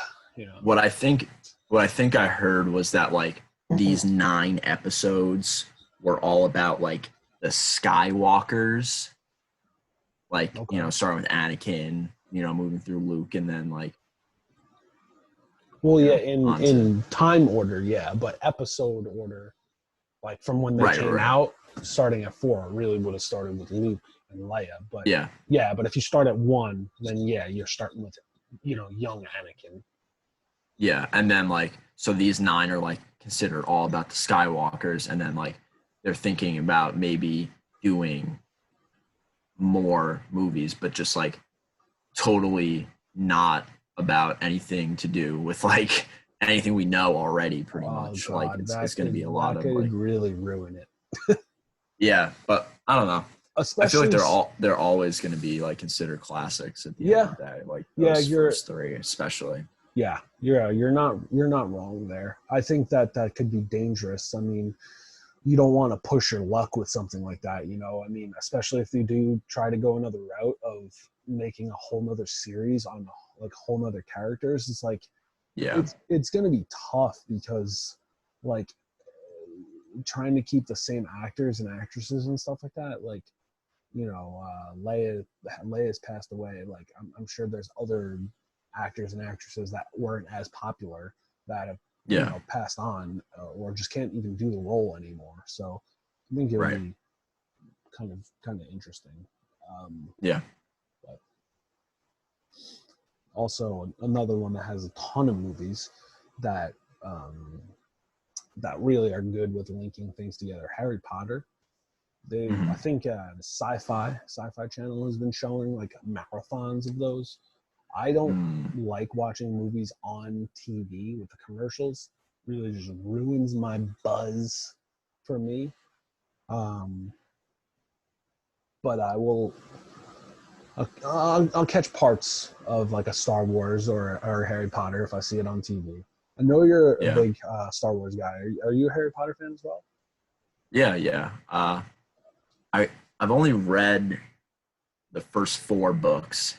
What I think I heard was that like these 9 episodes were all about like the Skywalkers, like starting with Anakin, moving through Luke, and then like.
Well, in time order, but episode order, like from when they came out, starting at 4, really would have started with Luke and Leia. But but if you start at 1, then you're starting with, young Anakin.
Yeah, and then like so these 9 are like considered all about the Skywalkers, and then like they're thinking about maybe doing more movies, but just like totally not about anything to do with like anything we know already, pretty much. God, like it's going to be a lot of like
really ruin it.
But I don't know. Especially, I feel like they're always going to be like considered classics at the end of the day. Like those first 3, especially.
Yeah, you're not wrong there. I think that could be dangerous. I mean, you don't want to push your luck with something like that, I mean, especially if you do try to go another route of making a whole nother series on like whole nother characters. It's like, it's going to be tough because like trying to keep the same actors and actresses and stuff like that. Like, Leia's passed away. Like I'm sure there's other actors and actresses that weren't as popular that have passed on or just can't even do the role anymore. So I think it would be kind of interesting. But also another one that has a ton of movies that really are good with linking things together. Harry Potter. I think the Sci-Fi Channel has been showing like marathons of those. I don't like watching movies on TV with the commercials. Really just ruins my buzz for me. But I will. I'll catch parts of like a Star Wars or Harry Potter if I see it on TV. I know you're a big Star Wars guy. Are you a Harry Potter fan as well?
Yeah. I've only read the first 4 books,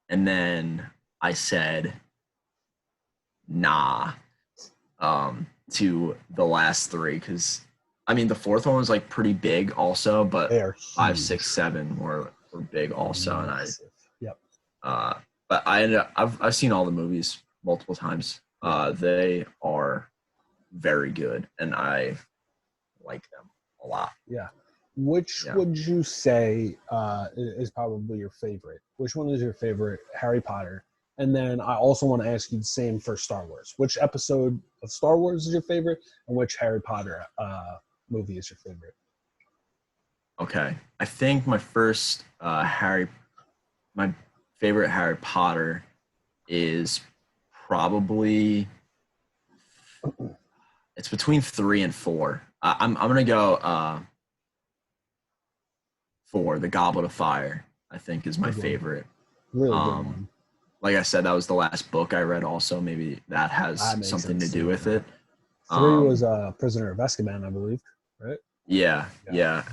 and then I said, nah to the last three, because I mean the fourth one was like pretty big also, but
They are
5,
huge.
6, 7 were big also, and
Yep.
But I've seen all the movies multiple times. They are very good, and I like them a lot.
Yeah. Which would you say is probably your favorite? Which one is your favorite Harry Potter? And then I also want to ask you the same for Star Wars. Which episode of Star Wars is your favorite, and which Harry Potter movie is your favorite?
Okay, I think my favorite Harry Potter is probably it's between 3 and 4. I'm gonna go 4. The Goblet of Fire, I think, is my favorite.
Really good one.
Like I said, that was the last book I read. Also, maybe that has something to do with it.
3 was Prisoner of Azkaban, I believe, right?
Yeah.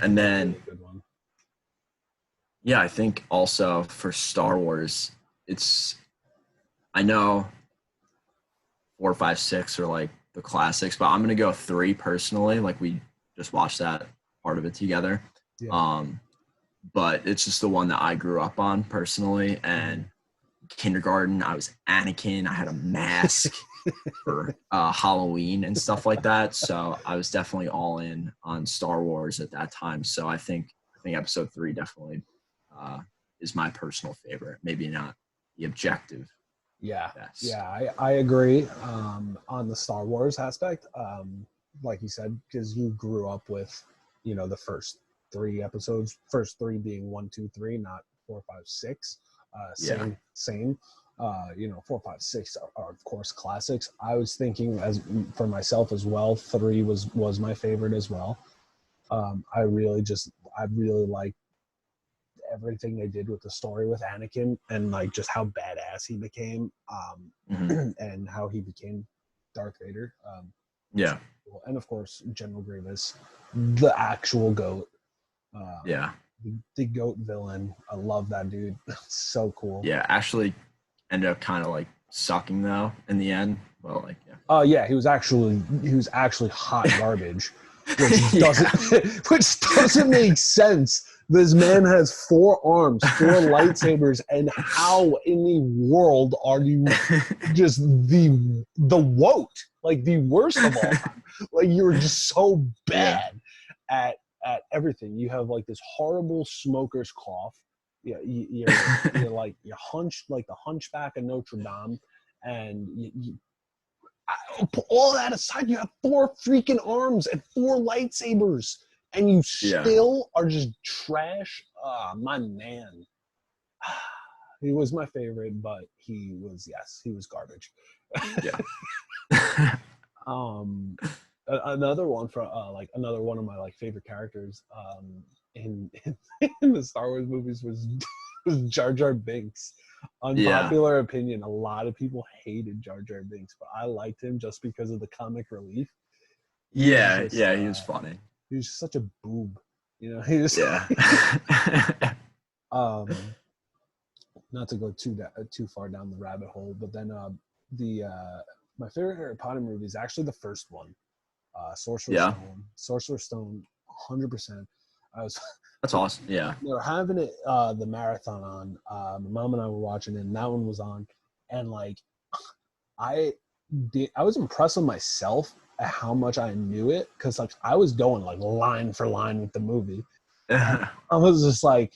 And then,
really good one.
Yeah, I think also for Star Wars, I know 4, 5, 6 are like the classics, but I'm gonna go 3 personally. Like we just watched that part of it together.
Yeah.
But it's just the one that I grew up on personally. And kindergarten, I was Anakin. I had a mask for Halloween and stuff like that. So I was definitely all in on Star Wars at that time. So I think Episode 3 definitely is my personal favorite. Maybe not the objective.
Yeah,
best.
yeah, I agree on the Star Wars aspect. Like you said, because you grew up with, the first 3 episodes, first 3 being 1, 2, 3, not 4, 5, 6. Same. 4, 5, 6 are of course classics. I was thinking as for myself as well. 3 was my favorite as well. I really like everything they did with the story with Anakin and like just how badass he became, and how he became Darth Vader.
Yeah.
And of course, General Grievous, the actual goat. The goat villain. I love that dude. So cool.
Yeah, actually ended up kind of like sucking though in the end. Well, like
yeah, he was actually hot garbage, which doesn't make sense. This man has 4 arms, 4 lightsabers, and how in the world are you just the woat, like the worst of all time? Like you're just so bad at everything. You have like this horrible smoker's cough. Yeah, you're like you're hunched like the Hunchback of Notre Dame, and all that aside, you have 4 freaking arms and 4 lightsabers, and you still are just trash. My man. He was my favorite, but he was garbage.
Yeah.
Another one for another one of my like favorite characters in the Star Wars movies was Jar Jar Binks. Unpopular opinion, a lot of people hated Jar Jar Binks, but I liked him just because of the comic relief.
He was funny.
He was such a boob, he was not to go too far down the rabbit hole, but then my favorite Harry Potter movie is actually the first one, Sorcerer's Stone, 100%.
That's awesome. Yeah,
they were having it the marathon on. My mom and I were watching it, and that one was on, and like I was impressed with myself at how much I knew it, because like I was going like line for line with the movie. I was just like,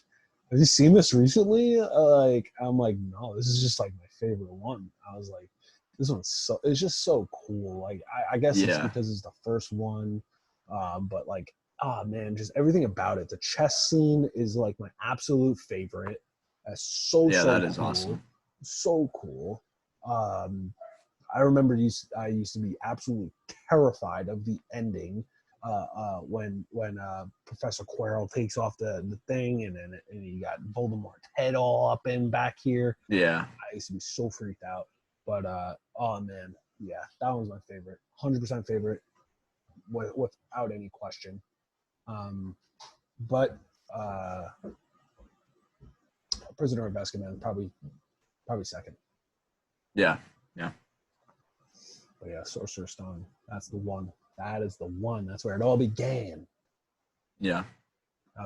have you seen this recently? I'm like, no, this is just like my favorite one. I was like, this one's it's just so cool. Like I guess it's because it's the first one, but like, oh man, just everything about it. The chess scene is like my absolute favorite. That's that is awesome. So cool. I remember I used to be absolutely terrified of the ending when Professor Quirrell takes off the thing, and you got Voldemort's head all up in back here.
Yeah,
I used to be so freaked out. But oh man, yeah, that was my favorite, 100% favorite, without any question. But Prisoner of Azkaban probably second.
Yeah.
But yeah, Sorcerer's Stone. That's the one. That is the one. That's where it all began.
Yeah.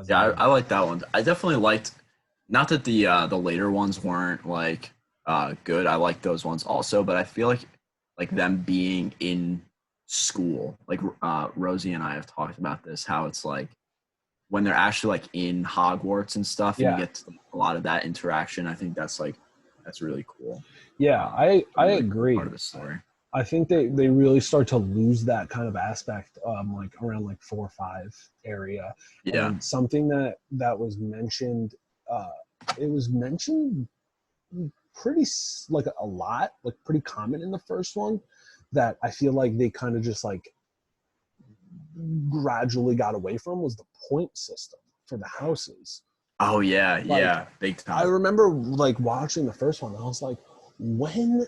Yeah, I like that one. I definitely liked, not that the later ones weren't like good. I like those ones also, but I feel like them being in school, like Rosie and I have talked about this, how it's like when they're actually like in Hogwarts and stuff, and you get a lot of that interaction. I think that's really cool.
Yeah, I
really
agree.
Cool part of the story.
I think they really start to lose that kind of aspect, like around like 4 or 5 area.
Yeah.
And something that was mentioned, it was mentioned pretty like a lot, like pretty common in the first one, that I feel like they kind of just like gradually got away from, was the point system for the houses.
Oh yeah, yeah, big time.
I remember like watching the first one, and I was like, when,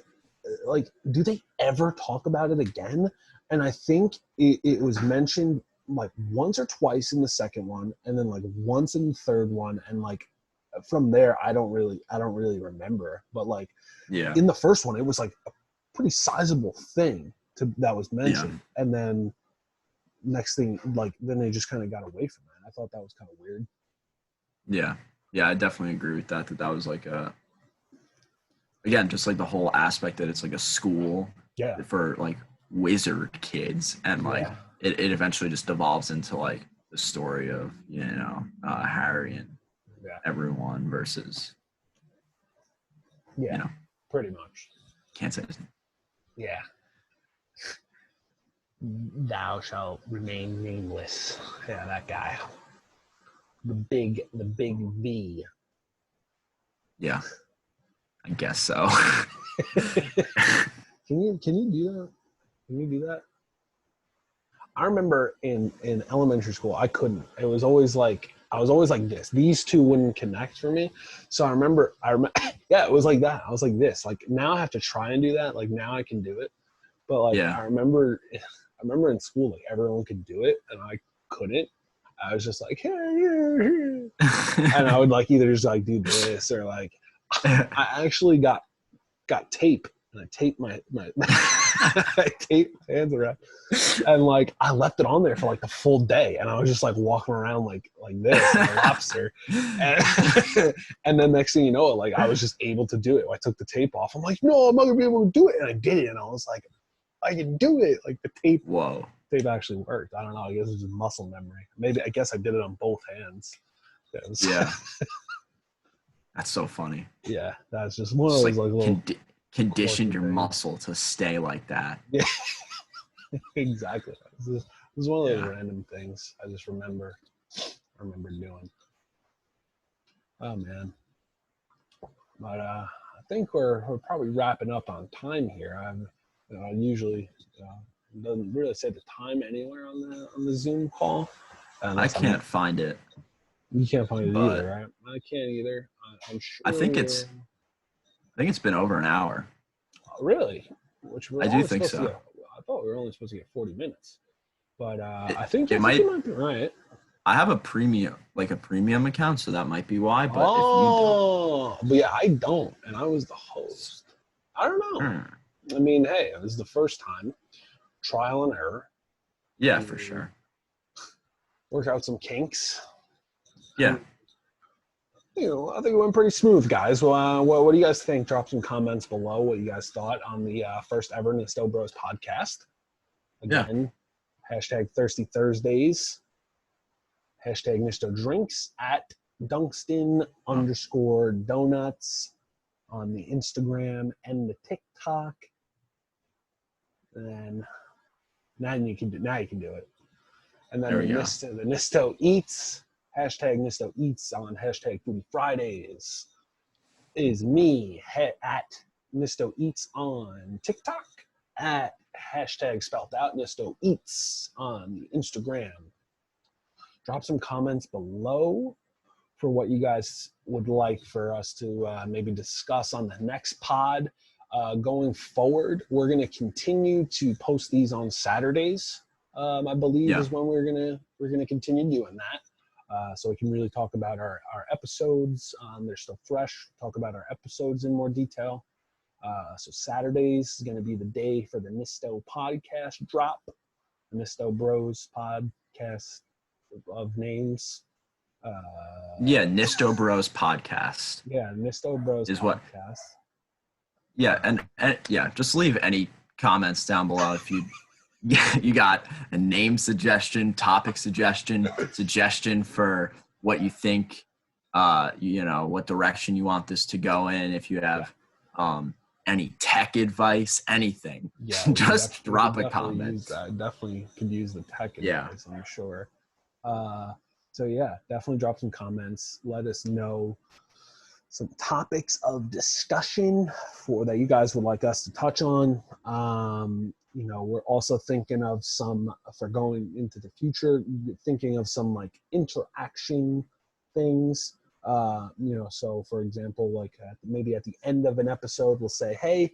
like, do they ever talk about it again? And I think it was mentioned like once or twice in the second one, and then like once in the third one, and like from there I don't really remember. But like in the first one, it was like a pretty sizable thing that was mentioned, and then next thing, like, then they just kind of got away from that. I thought that was kind of weird.
Yeah, I definitely agree with that that was like again, just like the whole aspect that it's like a school for like wizard kids, and like it eventually just devolves into like the story of Harry and everyone versus
pretty much.
Can't say his name.
Yeah. Thou shalt remain nameless. Yeah, that guy. The big V.
Yeah, I guess so.
Can you do that? Can you do that? I remember in elementary school, I couldn't. It was always like, I was always like this. These two wouldn't connect for me. So I remember, yeah, it was like that. I was like this. Like now I have to try and do that. Like now I can do it. But like I remember in school, like everyone could do it and I couldn't. I was just like, hey, and I would like either just like do this or like, I actually got tape, and I taped my I taped my hands around, and like I left it on there for like the full day, and I was just like walking around like this, like a lobster, and then next thing you know, like I was just able to do it. I took the tape off. I'm like, no, I'm not gonna be able to do it, and I did it, and I was like, I can do it. Like the tape.
Whoa.
Tape actually worked. I don't know. I guess it's just muscle memory. Maybe I guess I did it on both hands.
Yeah. That's so funny.
Yeah, that's just one of those like little
conditioned your muscle to stay like that.
Yeah, exactly. This is one of those random things I just remember doing. Oh man, but I think we're probably wrapping up on time here. I usually doesn't really say the time anywhere on the Zoom call.
I can't find it.
You can't find it either, right? I can't either. I'm sure.
I think it's been over an hour.
Really?
I do think so.
I thought we were only supposed to get 40 minutes, but I think you might be right.
I have a premium account, so that might be why. But
if you don't, but yeah, I don't, and I was the host. I don't know. I mean, hey, this is the first time, trial and error.
Yeah, for sure.
Work out some kinks.
Yeah.
I think it went pretty smooth, guys. Well, what do you guys think? Drop some comments below what you guys thought on the first ever Nisto Bros podcast. Again, hashtag Thirsty Thursdays. Hashtag Nisto Drinks at Dunkston_donuts on the Instagram and the TikTok. And then now you can do it. And then the Nisto Eats. Hashtag Nisto Eats on hashtag Foodie Fridays is me at Nisto Eats on TikTok, at hashtag spelled out Nisto Eats on the Instagram. Drop some comments below for what you guys would like for us to maybe discuss on the next pod. Going forward, we're going to continue to post these on Saturdays. I believe is when we're gonna continue doing that. So we can really talk about our episodes. They're still fresh. Talk about our episodes in more detail. So Saturdays is going to be the day for the Nisto podcast drop. Nisto Bros podcast of names.
Nisto Bros podcast.
Yeah, Nisto Bros
is
podcast.
What? Yeah, and just leave any comments down below if you got a name suggestion, topic suggestion for what you think, what direction you want this to go in. If you have any tech advice, anything, just drop a comment.
I definitely could use the tech advice, I'm sure. So definitely drop some comments. Let us know some topics of discussion that you guys would like us to touch on. We're also thinking of some, for going into the future, thinking of some like interaction things. So for example, like maybe at the end of an episode, we'll say, hey,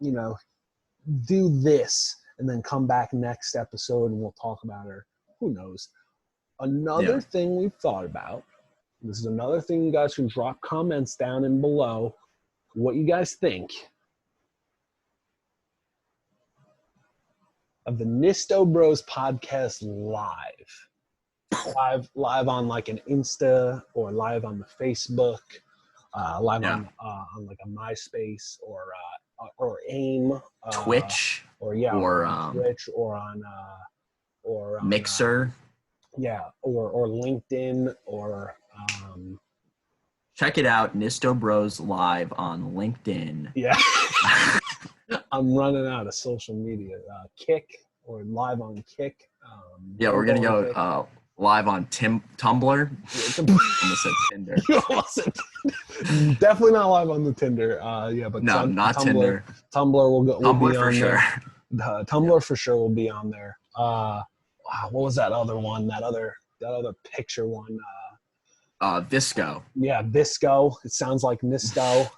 do this, and then come back next episode and we'll talk about it. Who knows? Another thing we've thought about, this is another thing you guys can drop comments down and below, what you guys think of the Nisto Bros podcast live on like an Insta or live on the Facebook, live on like a MySpace or AIM,
Twitch,
or on Twitch or on
Mixer,
or LinkedIn or.
Check it out, Nisto Bros live on LinkedIn.
Yeah. I'm running out of social media. Kick or live on Kick.
We're going to go live on Tumblr. Almost said Tinder.
You almost said Tinder. Definitely not live on the Tinder. But
no, not
Tumblr.
Tinder.
Tumblr will be
for
on
sure.
There. Tumblr for sure will be on there. What was that other one? That other picture one.
Visco.
Yeah, Visco. It sounds like Nisto.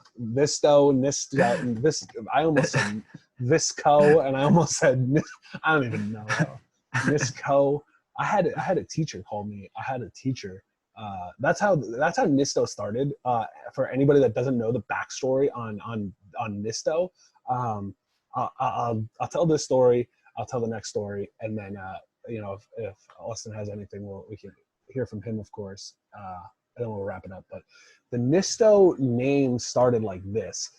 I almost said Visco, and I almost said I don't even know. Visco. I had a teacher call me. That's how Nisto started. For anybody that doesn't know the backstory on Nisto, I'll tell this story. I'll tell the next story, and then if Austin has anything, we can hear from him, of course. And then we'll wrap it up. But the Nisto name started like this.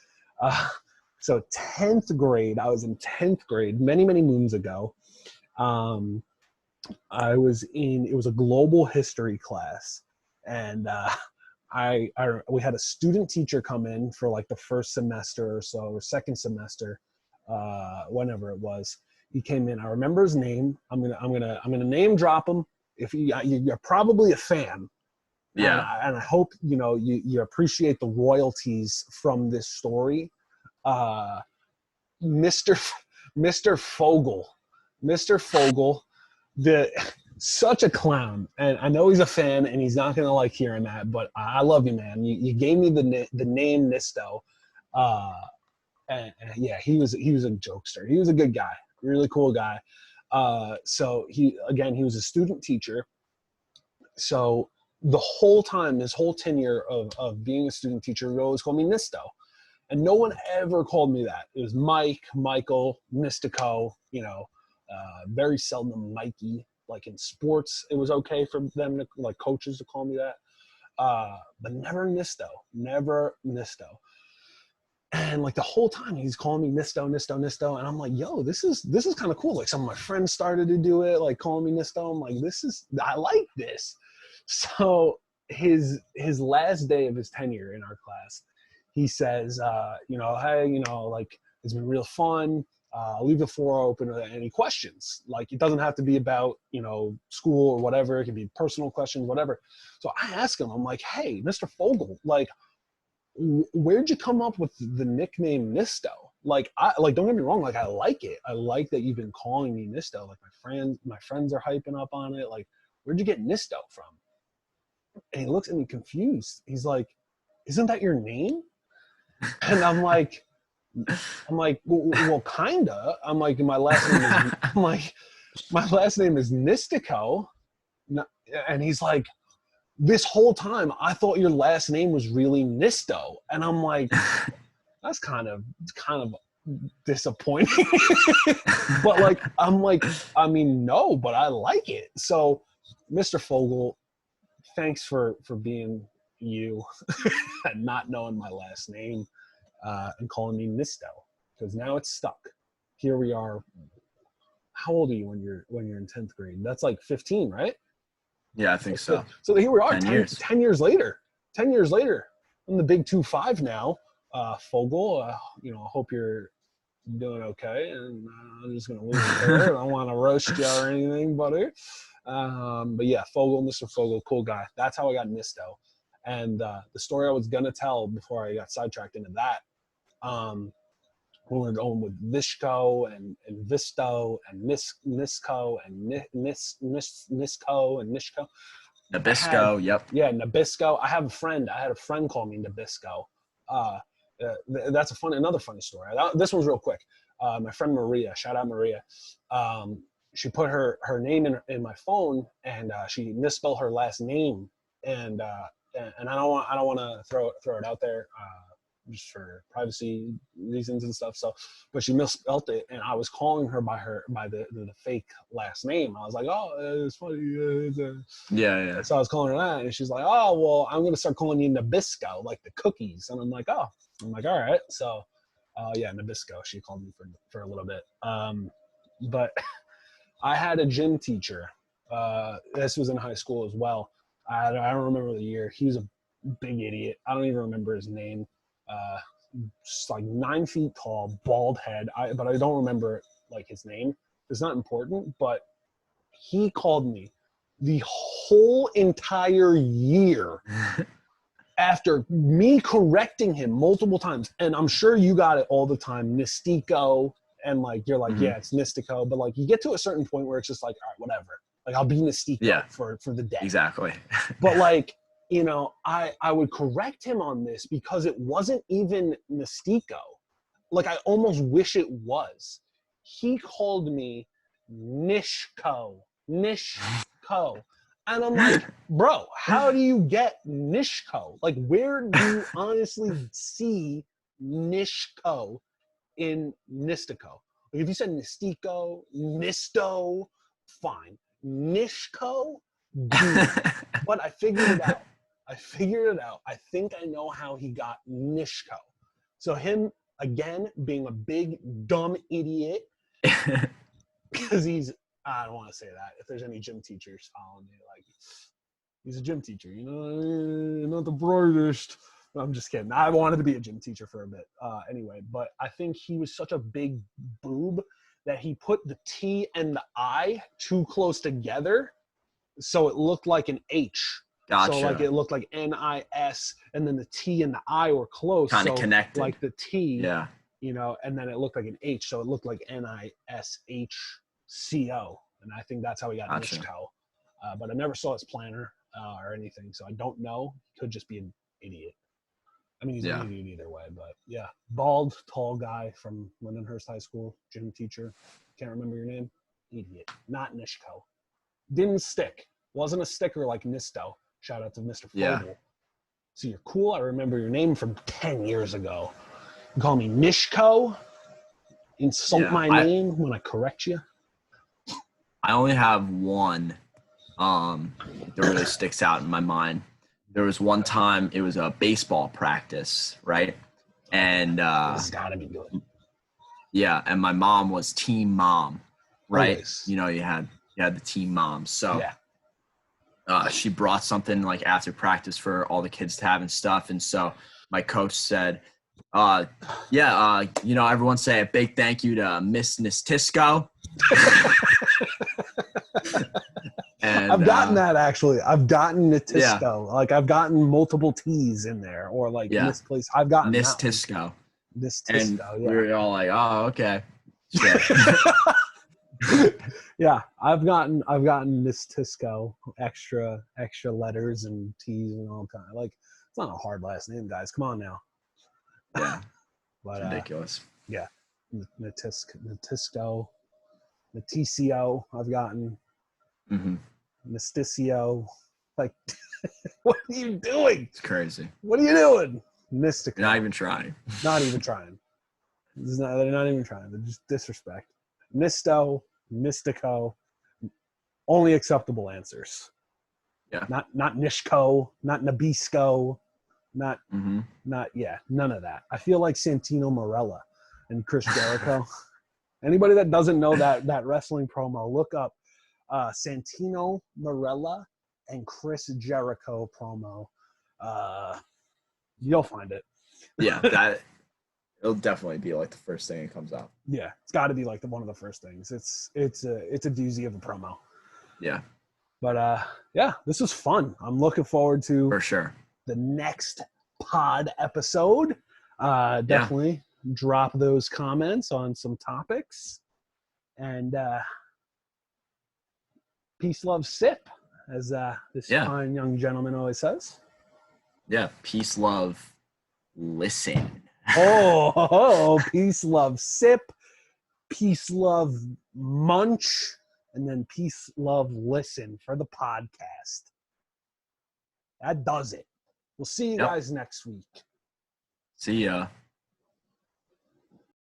So 10th grade, I was in 10th grade many, many moons ago. I was it was a global history class. And we had a student teacher come in for like the first semester or so, or second semester, whenever it was. He came in. I remember his name. I'm gonna name drop him. If you're probably a fan.
Yeah.
And I hope, you appreciate the royalties from this story. Mr. Fogel, such a clown. And I know he's a fan and he's not going to like hearing that, but I love you, man. You gave me the name Nisto. He was a jokester. He was a good guy, really cool guy. So he was a student teacher. So the whole time, his whole tenure of being a student teacher, he would always call me Nisto. And no one ever called me that. It was Mike, Michael, Nistico, very seldom Mikey. Like in sports, it was okay for them to, like coaches, to call me that. But never Nisto. And like the whole time he's calling me Nisto. And I'm like, yo, this is kind of cool. Like some of my friends started to do it, like calling me Nisto. I'm like, I like this. So his last day of his tenure in our class, he says, hey, like it's been real fun. I'll leave the floor open to any questions. Like it doesn't have to be about, school or whatever. It can be personal questions, whatever. So I ask him, I'm like, hey, Mr. Fogel, like, where'd you come up with the nickname Nisto? Like, don't get me wrong. Like, I like it. I like that you've been calling me Nisto. Like my friends are hyping up on it. Like, where'd you get Nisto from? And he looks at me confused. He's like, isn't that your name? And I'm like, well, kinda. I'm like, my last name is Nistico. And he's like, this whole time I thought your last name was really Nisto. And I'm like, that's kind of disappointing. But like, I'm like, I mean, no, but I like it. So, Mr. Fogel, thanks for being you and not knowing my last name and calling me Nisto, because now it's stuck. Here we are. How old are you when you're in 10th grade? That's like 15, right?
Yeah, I think so.
So here we are,
10 years.
10 years later. 10 years later. I'm the big 2-5 now. Fogel, I hope you're doing okay. And I'm just going to leave it there. I don't want to roast you or anything, buddy. But yeah, Fogel, Mr. Fogel, cool guy. That's how I got Nisto. And the story I was going to tell before I got sidetracked into that, when we're going with Vishko and Visto and Nisco and Nisco and Nishko.
Nabisco, yep.
Yeah, Nabisco. I had a friend call me Nabisco. That's another funny story. This one's real quick. My friend Maria, shout out Maria. She put her name in my phone, and she misspelled her last name, and I don't want to throw it out there. Just for privacy reasons and stuff. So, but she misspelled it, and I was calling her by the fake last name. I was like, "Oh, it's funny."
Yeah.
So I was calling her that, and she's like, "Oh, well, I'm gonna start calling you Nabisco, like the cookies." And I'm like, "Oh," I'm like, "All right." So, yeah, Nabisco. She called me for a little bit. But I had a gym teacher. This was in high school as well. I don't remember the year. He was a big idiot. I don't even remember his name. Just like 9 feet tall, bald head. But I don't remember like his name. It's not important, but he called me the whole entire year after me correcting him multiple times. And I'm sure you got it all the time, Nistico. And like, you're like, yeah, it's Nistico. But like, you get to a certain point where it's just like, all right, whatever. Like, I'll be Nistico for the day.
Exactly.
But like, I would correct him on this because it wasn't even Nistico. Like, I almost wish it was. He called me Nishko. Nishko. And I'm like, bro, how do you get Nishko? Like, where do you honestly see Nishko in Nistico? Like, if you said Nistico, Nisto, fine. Nishko, dude. But I figured it out. I think I know how he got Nishko. So him, again, being a big, dumb idiot, because I don't want to say that. If there's any gym teachers following me, like, he's a gym teacher, not the brightest. I'm just kidding. I wanted to be a gym teacher for a bit anyway, but I think he was such a big boob that he put the T and the I too close together, so it looked like an H.
Gotcha.
So like it looked like NIS, and then the T and the I were close.
Kind of
so
connected.
Like the T,
yeah,
and then it looked like an H, so it looked like NISHCO, and I think that's how he got Nishko. But I never saw his planner or anything, so I don't know. He could just be an idiot. I mean, he's an idiot either way, but yeah. Bald, tall guy from Lindenhurst High School, gym teacher. Can't remember your name. Idiot. Not Nishko. Didn't stick. Wasn't a sticker like Nisto. Shout out to Mr. Fogel.
Yeah.
So you're cool. I remember your name from 10 years ago. You call me Nishko. Insult my name when I correct you.
I only have one that really sticks out in my mind. There was one time, it was a baseball practice, right? And
this has got to be good.
Yeah, and my mom was team mom, right?
Always.
You had the team mom. So she brought something like after practice for all the kids to have and stuff. And so my coach said, everyone say a big thank you to Miss Nistisco. And,
I've gotten that actually. I've gotten Nistisco. Yeah. Like I've gotten multiple T's in there, or like misplaced. I've gotten
Nistisco.
Nistisco.
And we were all like, "Oh, okay."
Yeah, I've gotten Nistisco, extra letters and T's and all kind. Like it's not a hard last name, guys. Come on now.
Yeah,
but,
ridiculous.
Yeah, Nistisco, Naticio. I've gotten.
Mm-hmm.
Mysticio, like, what are you doing?
It's crazy.
What are you doing? Mystico.
You're not even trying.
Not even trying. They're not even trying. They're just disrespect. Nisto, Mystico, only acceptable answers.
Yeah.
Not Nishko, not Nabisco, not none of that. I feel like Santino Marella and Chris Jericho. Anybody that doesn't know that wrestling promo, look up Santino Marella and Chris Jericho promo. You'll find it.
Yeah, it'll definitely be like the first thing that comes out.
Yeah, it's got to be like one of the first things. It's a doozy of a promo.
Yeah.
But yeah, this was fun. I'm looking forward to
for sure
the next pod episode. Definitely drop those comments on some topics, and peace, love, sip, as this fine young gentleman always says.
Yeah, peace, love, listen.
Peace, love, sip, peace, love, munch, and then peace, love, listen for the podcast. That does it. We'll see you guys next week.
See ya.